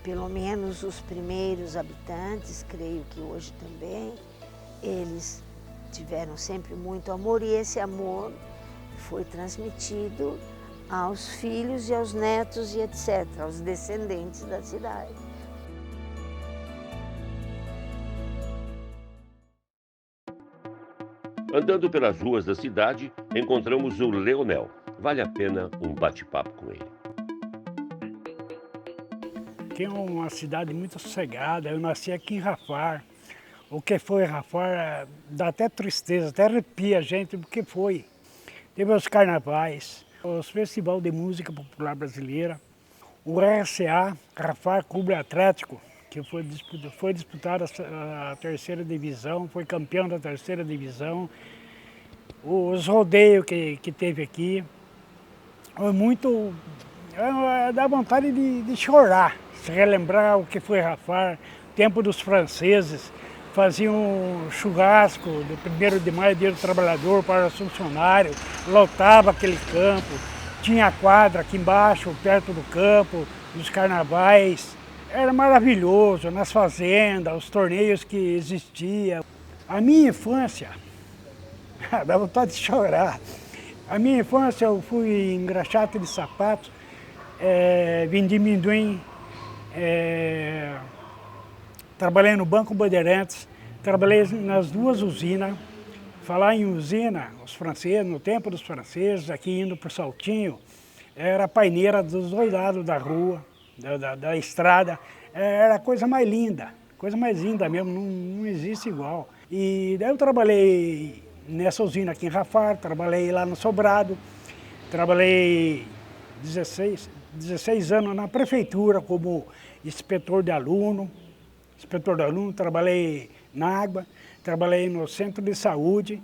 pelo menos os primeiros habitantes, creio que hoje também, eles tiveram sempre muito amor e esse amor foi transmitido aos filhos e aos netos e etc., aos descendentes da cidade. Andando pelas ruas da cidade, encontramos o Leonel. Vale a pena um bate-papo com ele. Aqui é uma cidade muito sossegada, eu nasci aqui em Rafar. O que foi Rafar dá até tristeza, até arrepia a gente, porque foi. Teve os carnavais, os Festival de Música Popular Brasileira, o RCA, Rafar Clube Atlético, que foi disputar a terceira divisão, foi campeão da terceira divisão, os rodeios que teve aqui, foi muito, dá vontade de chorar, se relembrar o que foi Rafar, tempo dos franceses, faziam um churrasco do 1º de maio, Dia do Trabalhador, para os funcionários, lotava aquele campo, tinha quadra aqui embaixo, perto do campo, dos carnavais. Era maravilhoso, nas fazendas, os torneios que existiam. A minha infância, dá vontade de chorar. A minha infância eu fui engraxate de sapatos, vendi amendoim, trabalhei no Banco Bandeirantes, trabalhei nas 2 usinas. Falar em usina, os franceses, no tempo dos franceses, aqui indo para o Saltinho, era a paineira dos 2 lados da rua, da estrada, era a coisa mais linda mesmo, não existe igual. E daí eu trabalhei nessa usina aqui em Rafar, trabalhei lá no Sobrado, trabalhei 16 anos na prefeitura como inspetor de aluno, trabalhei na água, trabalhei no centro de saúde.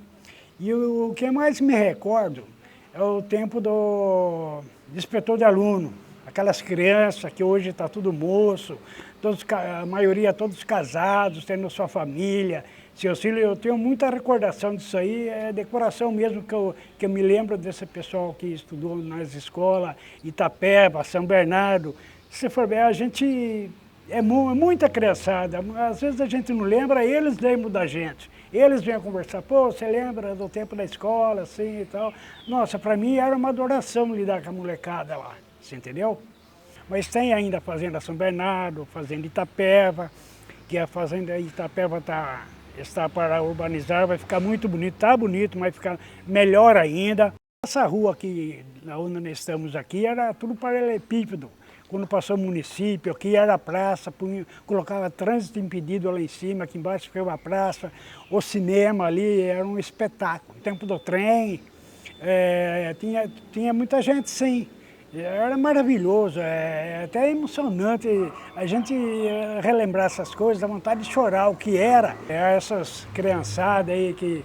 E o que mais me recordo é o tempo do inspetor de aluno. Aquelas crianças que hoje está tudo moço, a maioria todos casados, tendo sua família, seus filhos. Eu tenho muita recordação disso aí, é decoração mesmo que eu me lembro desse pessoal que estudou nas escolas, Itapeva, São Bernardo. Se for ver, a gente é muita criançada, às vezes a gente não lembra, eles lembram da gente. Eles vêm conversar, pô, você lembra do tempo da escola, assim e tal. Nossa, para mim era uma adoração lidar com a molecada lá. Você entendeu? Mas tem ainda a Fazenda São Bernardo, Fazenda Itapeva, que a Fazenda Itapeva está para urbanizar, vai ficar muito bonito, está bonito, mas vai ficar melhor ainda. Essa rua aqui, onde nós estamos aqui, era tudo paralelepípedo. Quando passou o município, aqui era a praça, colocava trânsito impedido lá em cima, aqui embaixo ficava a praça, o cinema ali era um espetáculo. O tempo do trem, tinha muita gente, sim. Era maravilhoso, é até emocionante a gente relembrar essas coisas, dá vontade de chorar o que era. Essas criançadas aí que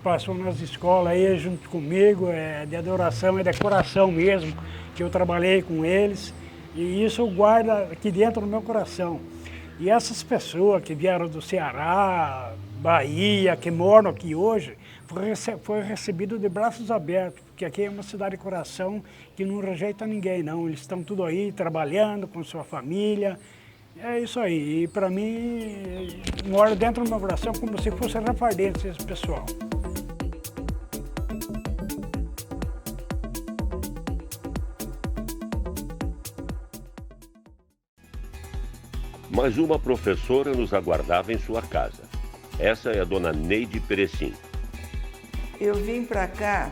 passou nas escolas aí junto comigo, de adoração e decoração mesmo, que eu trabalhei com eles, e isso guarda aqui dentro do meu coração. E essas pessoas que vieram do Ceará, Bahia, que moram aqui hoje, foi recebido de braços abertos, porque aqui é uma cidade de coração que não rejeita ninguém, não. Eles estão tudo aí, trabalhando com sua família. É isso aí. E para mim, mora dentro do meu coração como se fosse rafardense esse pessoal. Mas uma professora nos aguardava em sua casa. Essa é a dona Neide Perecim. Eu vim para cá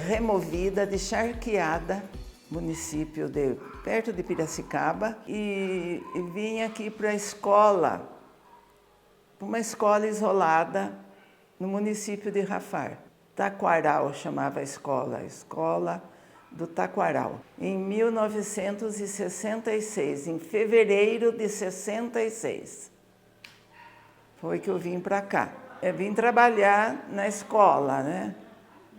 removida de Charqueada, município perto de Piracicaba, e vim aqui para a escola, uma escola isolada no município de Rafar. Taquaral chamava a escola do Taquaral, em 1966, em fevereiro de 66. Foi que eu vim para cá. Eu vim trabalhar na escola, né?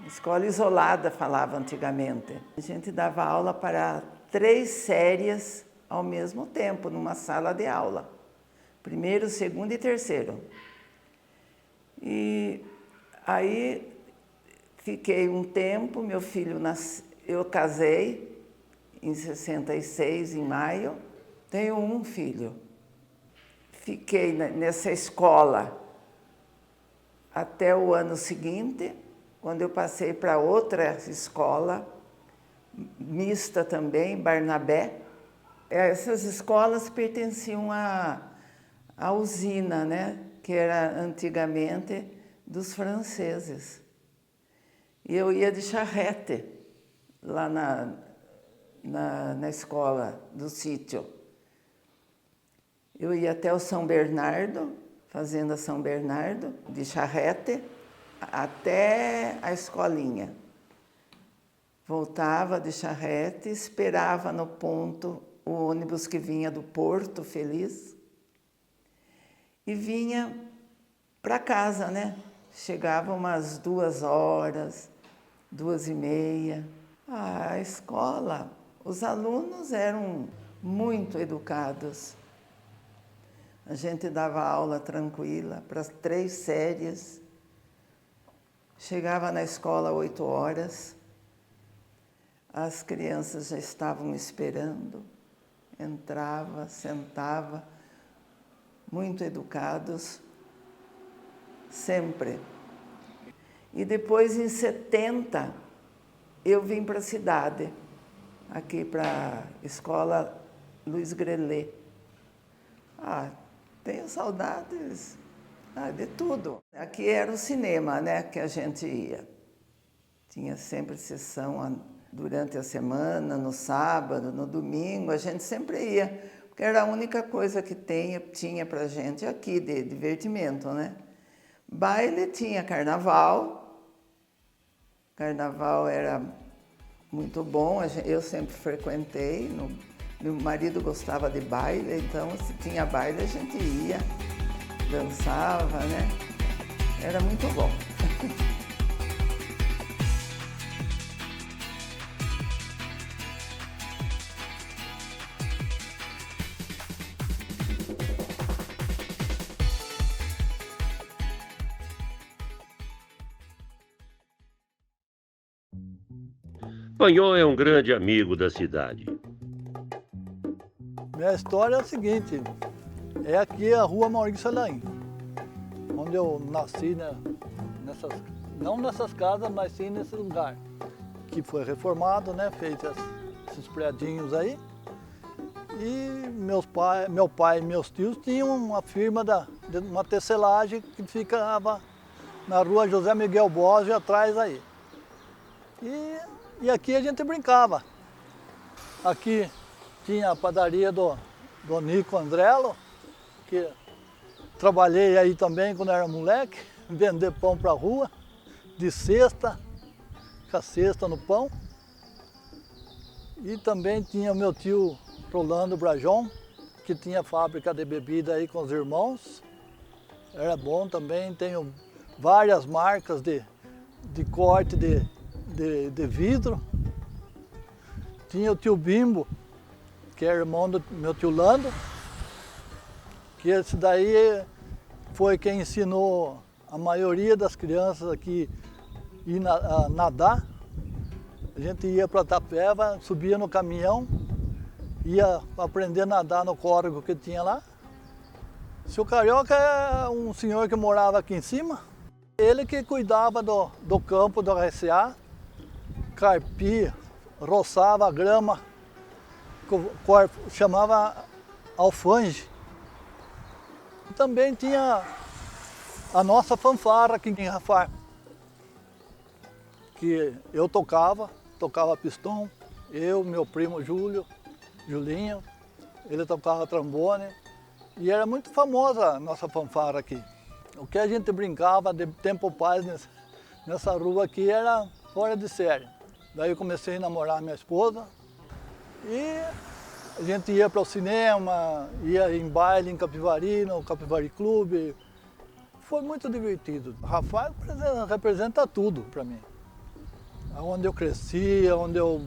Escola isolada, falava antigamente. A gente dava aula para 3 séries ao mesmo tempo, numa sala de aula. 1º, 2º e 3º. E aí fiquei um tempo, meu filho nasceu. Eu casei em 66, em maio, tenho um filho. Fiquei nessa escola até o ano seguinte, quando eu passei para outra escola, mista também, Barnabé. Essas escolas pertenciam à usina, né? Que era antigamente dos franceses. E eu ia de charrete lá na escola do sítio. Eu ia até o São Bernardo, fazenda São Bernardo, de charrete, até a escolinha. Voltava de charrete, esperava no ponto o ônibus que vinha do Porto Feliz e vinha para casa, né? Chegava umas 2 horas, 2h30. A escola, os alunos eram muito educados. A gente dava aula tranquila para 3 séries. Chegava na escola 8 horas. As crianças já estavam esperando. Entrava, sentava, muito educados, sempre. E depois, em 70, eu vim para a cidade, aqui para a escola Luiz Grelê. Tenho saudades de tudo. Aqui era o cinema, né, que a gente ia. Tinha sempre sessão durante a semana, no sábado, no domingo, a gente sempre ia, porque era a única coisa que tinha para a gente aqui de divertimento, né? Baile tinha carnaval. Carnaval era muito bom, eu sempre frequentei. Meu marido gostava de baile, então se tinha baile a gente ia, dançava, né? Era muito bom. Panhó é um grande amigo da cidade. Minha história é a seguinte, é aqui a rua Maurício Alain, onde eu nasci, né, não nessas casas, mas sim nesse lugar, que foi reformado, né, fez esses prédios aí. E meu pai e meus tios tinham uma firma, uma tecelagem que ficava na rua José Miguel Bosio, atrás aí. E aqui a gente brincava. Aqui tinha a padaria do Nico Andrello, que trabalhei aí também quando era moleque, vender pão para a rua, de cesta, com a cesta no pão. E também tinha o meu tio Rolando Brajon, que tinha fábrica de bebida aí com os irmãos. Era bom também, tenho várias marcas de corte de vidro. Tinha o tio Bimbo, que é irmão do meu tio Lando, que esse daí foi quem ensinou a maioria das crianças aqui a nadar. A gente ia para Tapeva, subia no caminhão, ia aprender a nadar no córrego que tinha lá. Seu Carioca é um senhor que morava aqui em cima. Ele que cuidava do campo do RCA, carpia, roçava a grama, chamava alfange. Também tinha a nossa fanfarra aqui em Rafar, que eu tocava pistão, eu, meu primo Julinho, ele tocava trombone, e era muito famosa a nossa fanfarra aqui. O que a gente brincava de tempo paz nessa rua aqui era fora de série. Daí eu comecei a namorar minha esposa e a gente ia para o cinema, ia em baile em Capivari, no Capivari Clube. Foi muito divertido. Rafar representa tudo para mim. Onde eu cresci, onde eu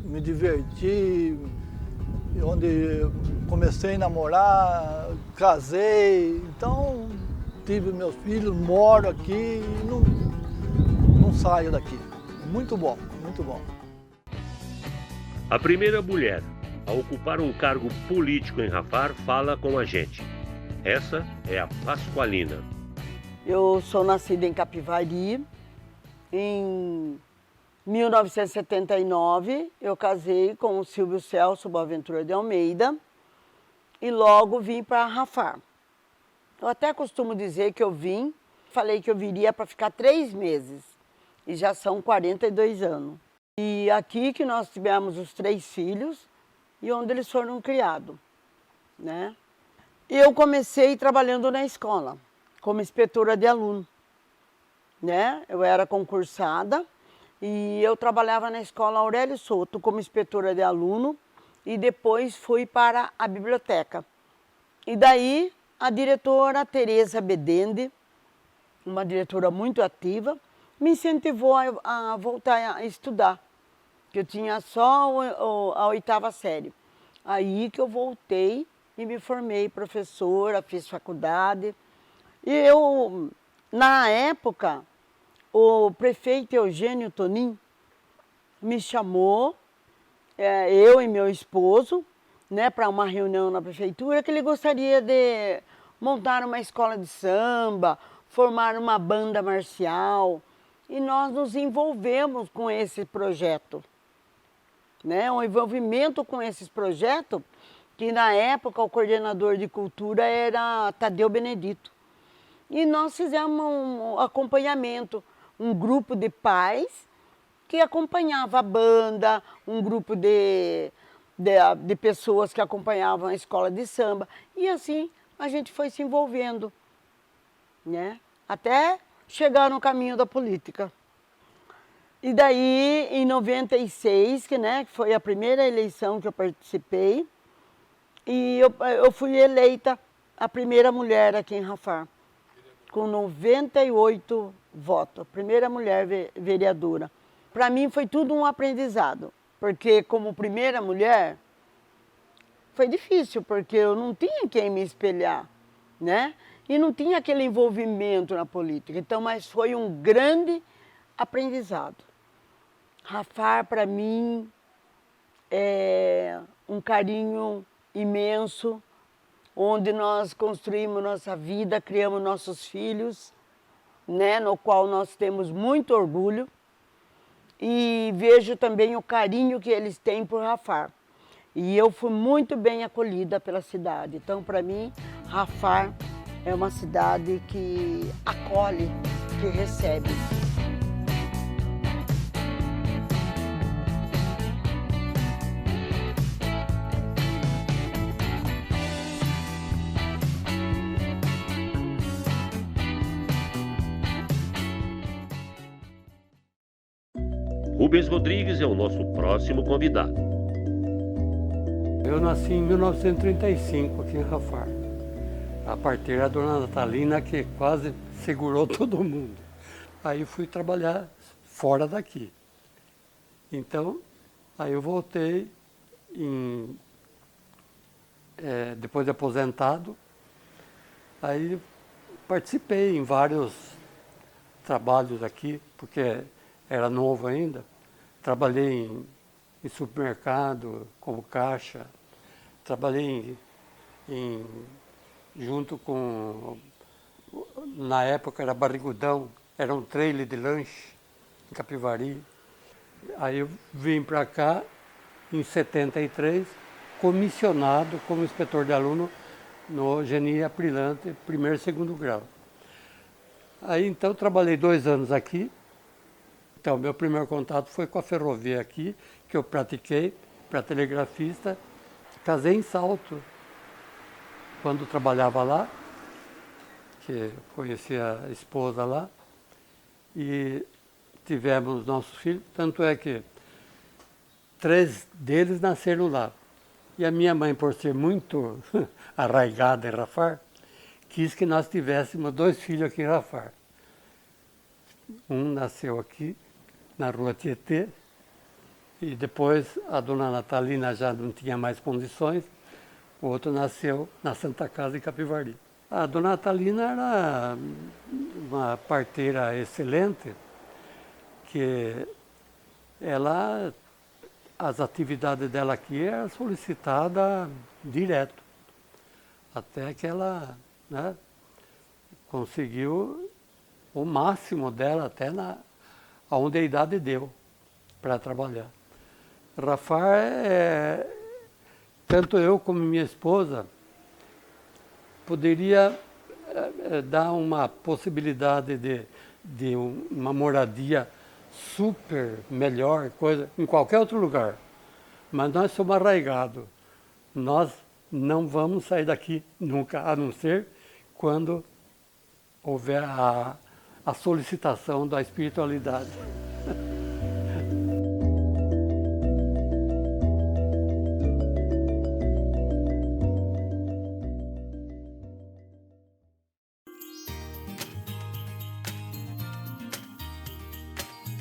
me diverti, onde comecei a namorar, casei. Então, tive meus filhos, moro aqui e não saio daqui. Muito bom, muito bom. A primeira mulher a ocupar um cargo político em Rafar fala com a gente. Essa é a Pasqualina. Eu sou nascida em Capivari. Em 1979, eu casei com o Silvio Celso Boaventura de Almeida e logo vim para Rafar. Eu até costumo dizer que falei que eu viria para ficar 3 meses e já são 42 anos. E aqui que nós tivemos os 3 filhos e onde eles foram criados, né? Eu comecei trabalhando na escola como inspetora de aluno, né? Eu era concursada e eu trabalhava na escola Aurélio Souto como inspetora de aluno e depois fui para a biblioteca. E daí a diretora Tereza Bedende, uma diretora muito ativa, me incentivou a voltar a estudar, que eu tinha só a 8ª série. Aí que eu voltei e me formei professora, fiz faculdade. E eu, na época, o prefeito Eugênio Tonin me chamou, eu e meu esposo, né, para uma reunião na prefeitura, que ele gostaria de montar uma escola de samba, formar uma banda marcial. E nós nos envolvemos com esse projeto, né? Um envolvimento com esses projetos, que na época o coordenador de cultura era Tadeu Benedito. E nós fizemos um acompanhamento, um grupo de pais que acompanhava a banda, um grupo de pessoas que acompanhavam a escola de samba. E assim a gente foi se envolvendo, né? Até chegar no caminho da política. E daí, em 96, que foi a primeira eleição que eu participei, e eu fui eleita a primeira mulher aqui em Rafar, com 98 votos, a primeira mulher vereadora. Para mim foi tudo um aprendizado, porque como primeira mulher, foi difícil, porque eu não tinha quem me espelhar, né? E não tinha aquele envolvimento na política. Então, mas foi um grande aprendizado. Rafar, para mim, é um carinho imenso, onde nós construímos nossa vida, criamos nossos filhos, né, no qual nós temos muito orgulho. E vejo também o carinho que eles têm por Rafar. E eu fui muito bem acolhida pela cidade. Então, para mim, Rafar é uma cidade que acolhe, que recebe. Rubens Rodrigues é o nosso próximo convidado. Eu nasci em 1935 aqui em Rafar. A parteira a dona Natalina, que quase segurou todo mundo. Aí fui trabalhar fora daqui. Então, aí eu voltei em depois de aposentado, aí participei em vários trabalhos aqui, porque era novo ainda. Trabalhei em supermercado, como caixa, trabalhei junto com, na época era Barrigudão, era um trailer de lanche em Capivari. Aí eu vim para cá em 73, comissionado como inspetor de aluno no Geni Aprilante, primeiro e segundo grau. Aí então trabalhei 2 anos aqui. Então meu primeiro contato foi com a ferrovia aqui, que eu pratiquei para telegrafista. Casei em Salto, quando trabalhava lá, que conheci a esposa lá, e tivemos nossos filhos, tanto é que 3 deles nasceram lá. E a minha mãe, por ser muito arraigada em Rafar, quis que nós tivéssemos 2 filhos aqui em Rafar. Um nasceu aqui, na rua Tietê, e depois a dona Natalina já não tinha mais condições, o outro nasceu na Santa Casa em Capivari. A dona Natalina era uma parteira excelente, que ela, as atividades dela aqui eram solicitadas direto, até que ela, né, conseguiu o máximo dela, até onde a idade deu para trabalhar. Rafar, tanto eu como minha esposa, poderia dar uma possibilidade de uma moradia super melhor, coisa, em qualquer outro lugar. Mas nós somos arraigados. Nós não vamos sair daqui nunca, a não ser quando houver a solicitação da espiritualidade.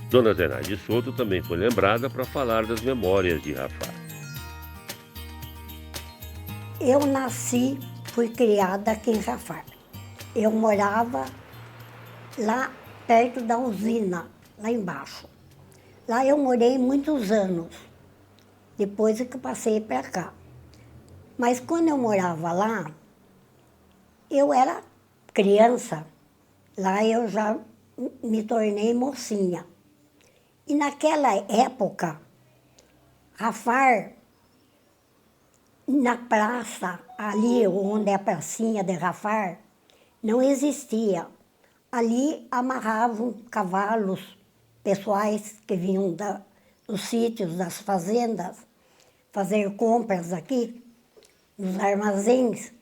Dona Zenaide Souto também foi lembrada para falar das memórias de Rafar. Eu nasci, fui criada aqui em Rafar. Eu morava lá perto da usina, lá embaixo. Lá eu morei muitos anos, depois é que eu passei para cá. Mas quando eu morava lá, eu era criança. Lá eu já me tornei mocinha. E naquela época, Rafar, na praça, ali onde é a pracinha de Rafar, não existia. Ali amarravam cavalos pessoais que vinham dos sítios, das fazendas, fazer compras aqui, nos armazéns.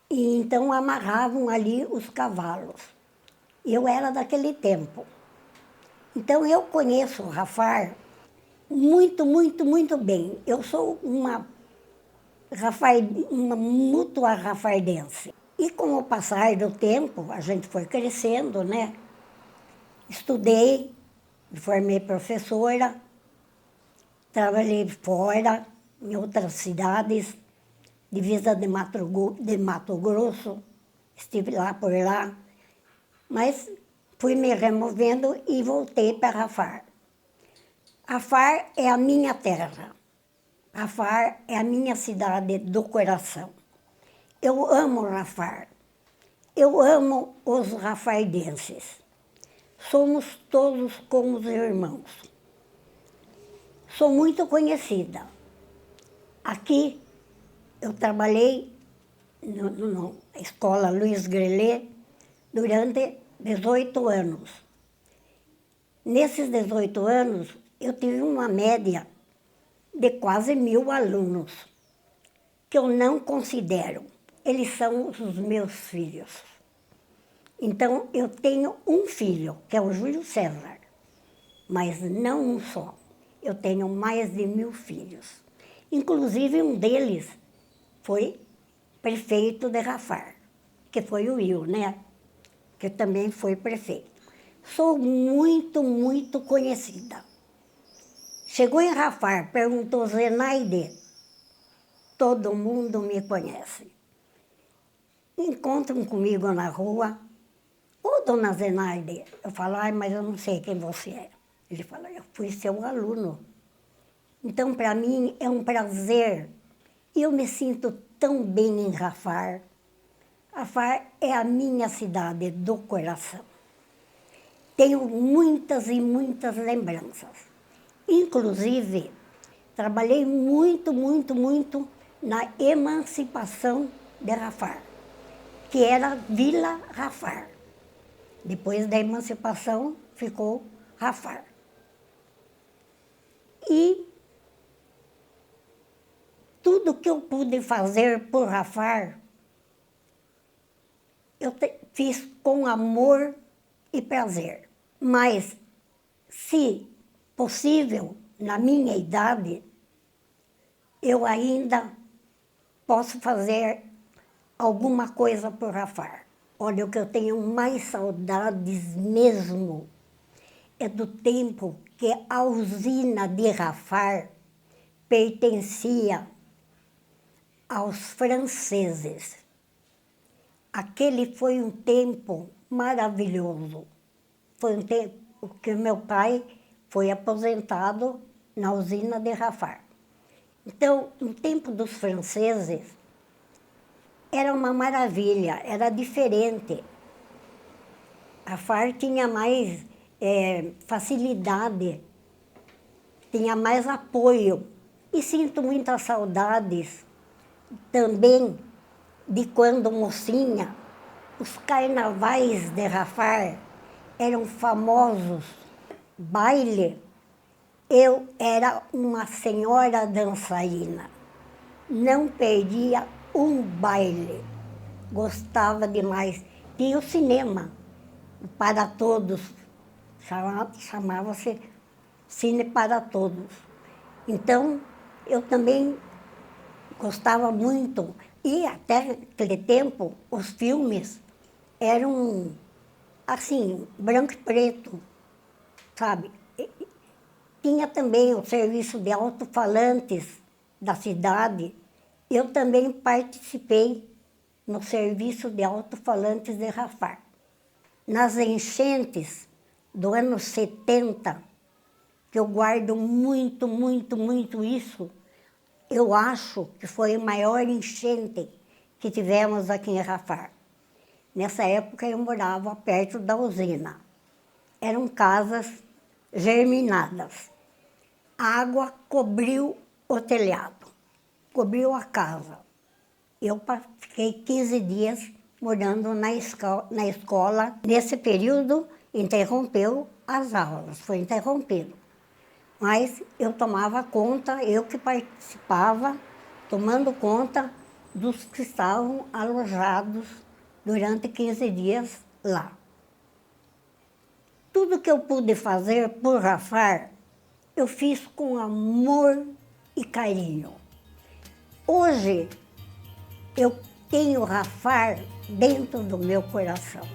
E então amarravam ali os cavalos. Eu era daquele tempo. Então eu conheço o Rafar muito, muito, muito bem. Eu sou uma mútua rafardense. E com o passar do tempo, a gente foi crescendo, né? Estudei, me formei professora, trabalhei fora, em outras cidades, divisa de Mato Grosso, estive lá por lá, mas fui me removendo e voltei para Rafar. Rafar é a minha terra. Rafar é a minha cidade do coração. Eu amo Rafar. Eu amo os rafardenses. Somos todos como os irmãos. Sou muito conhecida. Aqui eu trabalhei na escola Luiz Grelet durante 18 anos. Nesses 18 anos, eu tive uma média de quase 1000 alunos, que eu não considero. Eles são os meus filhos. Então, eu tenho um filho, que é o Júlio César, mas não um só. Eu tenho mais de 1000 filhos. Inclusive, um deles foi prefeito de Rafar, que foi o Will, né? Que também foi prefeito. Sou muito, muito conhecida. Chegou em Rafar, perguntou, Zenaide, todo mundo me conhece. Encontram comigo na rua. Ô, dona Zenaide, eu falo, ai, mas eu não sei quem você é. Ele fala, eu fui seu aluno. Então, para mim, é um prazer. Eu me sinto tão bem em Rafar. Rafar é a minha cidade do coração. Tenho muitas e muitas lembranças. Inclusive, trabalhei muito, muito, muito na emancipação de Rafar, que era Vila Rafar. Depois da emancipação, ficou Rafar. E tudo que eu pude fazer por Rafar, eu fiz com amor e prazer. Mas, se possível, na minha idade, eu ainda posso fazer alguma coisa por Rafar. Olha, o que eu tenho mais saudades mesmo é do tempo que a usina de Rafar pertencia aos franceses. Aquele foi um tempo maravilhoso. Foi um tempo que meu pai foi aposentado na usina de Rafar. Então, no tempo dos franceses, era uma maravilha, era diferente. Rafar tinha mais facilidade, tinha mais apoio. E sinto muitas saudades também de quando mocinha, os carnavais de Rafar eram famosos. Baile, eu era uma senhora dançarina. Não perdia um baile. Gostava demais. Tinha o cinema para todos. Chamava-se Cine para Todos. Então, eu também gostava muito. E até aquele tempo, os filmes eram, assim, branco e preto, sabe? Tinha também o serviço de alto-falantes da cidade. Eu também participei no serviço de alto-falantes de Rafar. Nas enchentes do ano 70, que eu guardo muito, muito, muito isso, eu acho que foi a maior enchente que tivemos aqui em Rafar. Nessa época eu morava perto da usina. Eram casas germinadas. A água cobriu o telhado, cobriu a casa. Eu fiquei 15 dias morando na escola. Nesse período, interrompeu as aulas, foi interrompido. Mas eu tomava conta, eu que participava, tomando conta dos que estavam alojados durante 15 dias lá. Tudo que eu pude fazer por Rafar, eu fiz com amor e carinho. Hoje, eu tenho Rafar dentro do meu coração.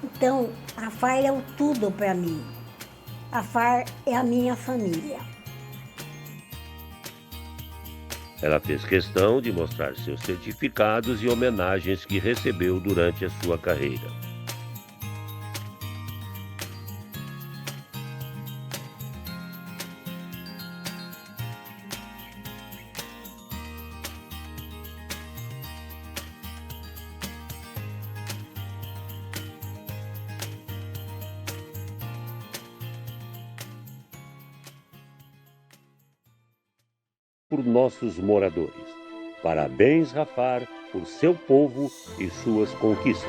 Então, Rafar é o tudo para mim. Rafar é a minha família. Ela fez questão de mostrar seus certificados e homenagens que recebeu durante a sua carreira. Por nossos moradores. Parabéns, Rafar, por seu povo e suas conquistas.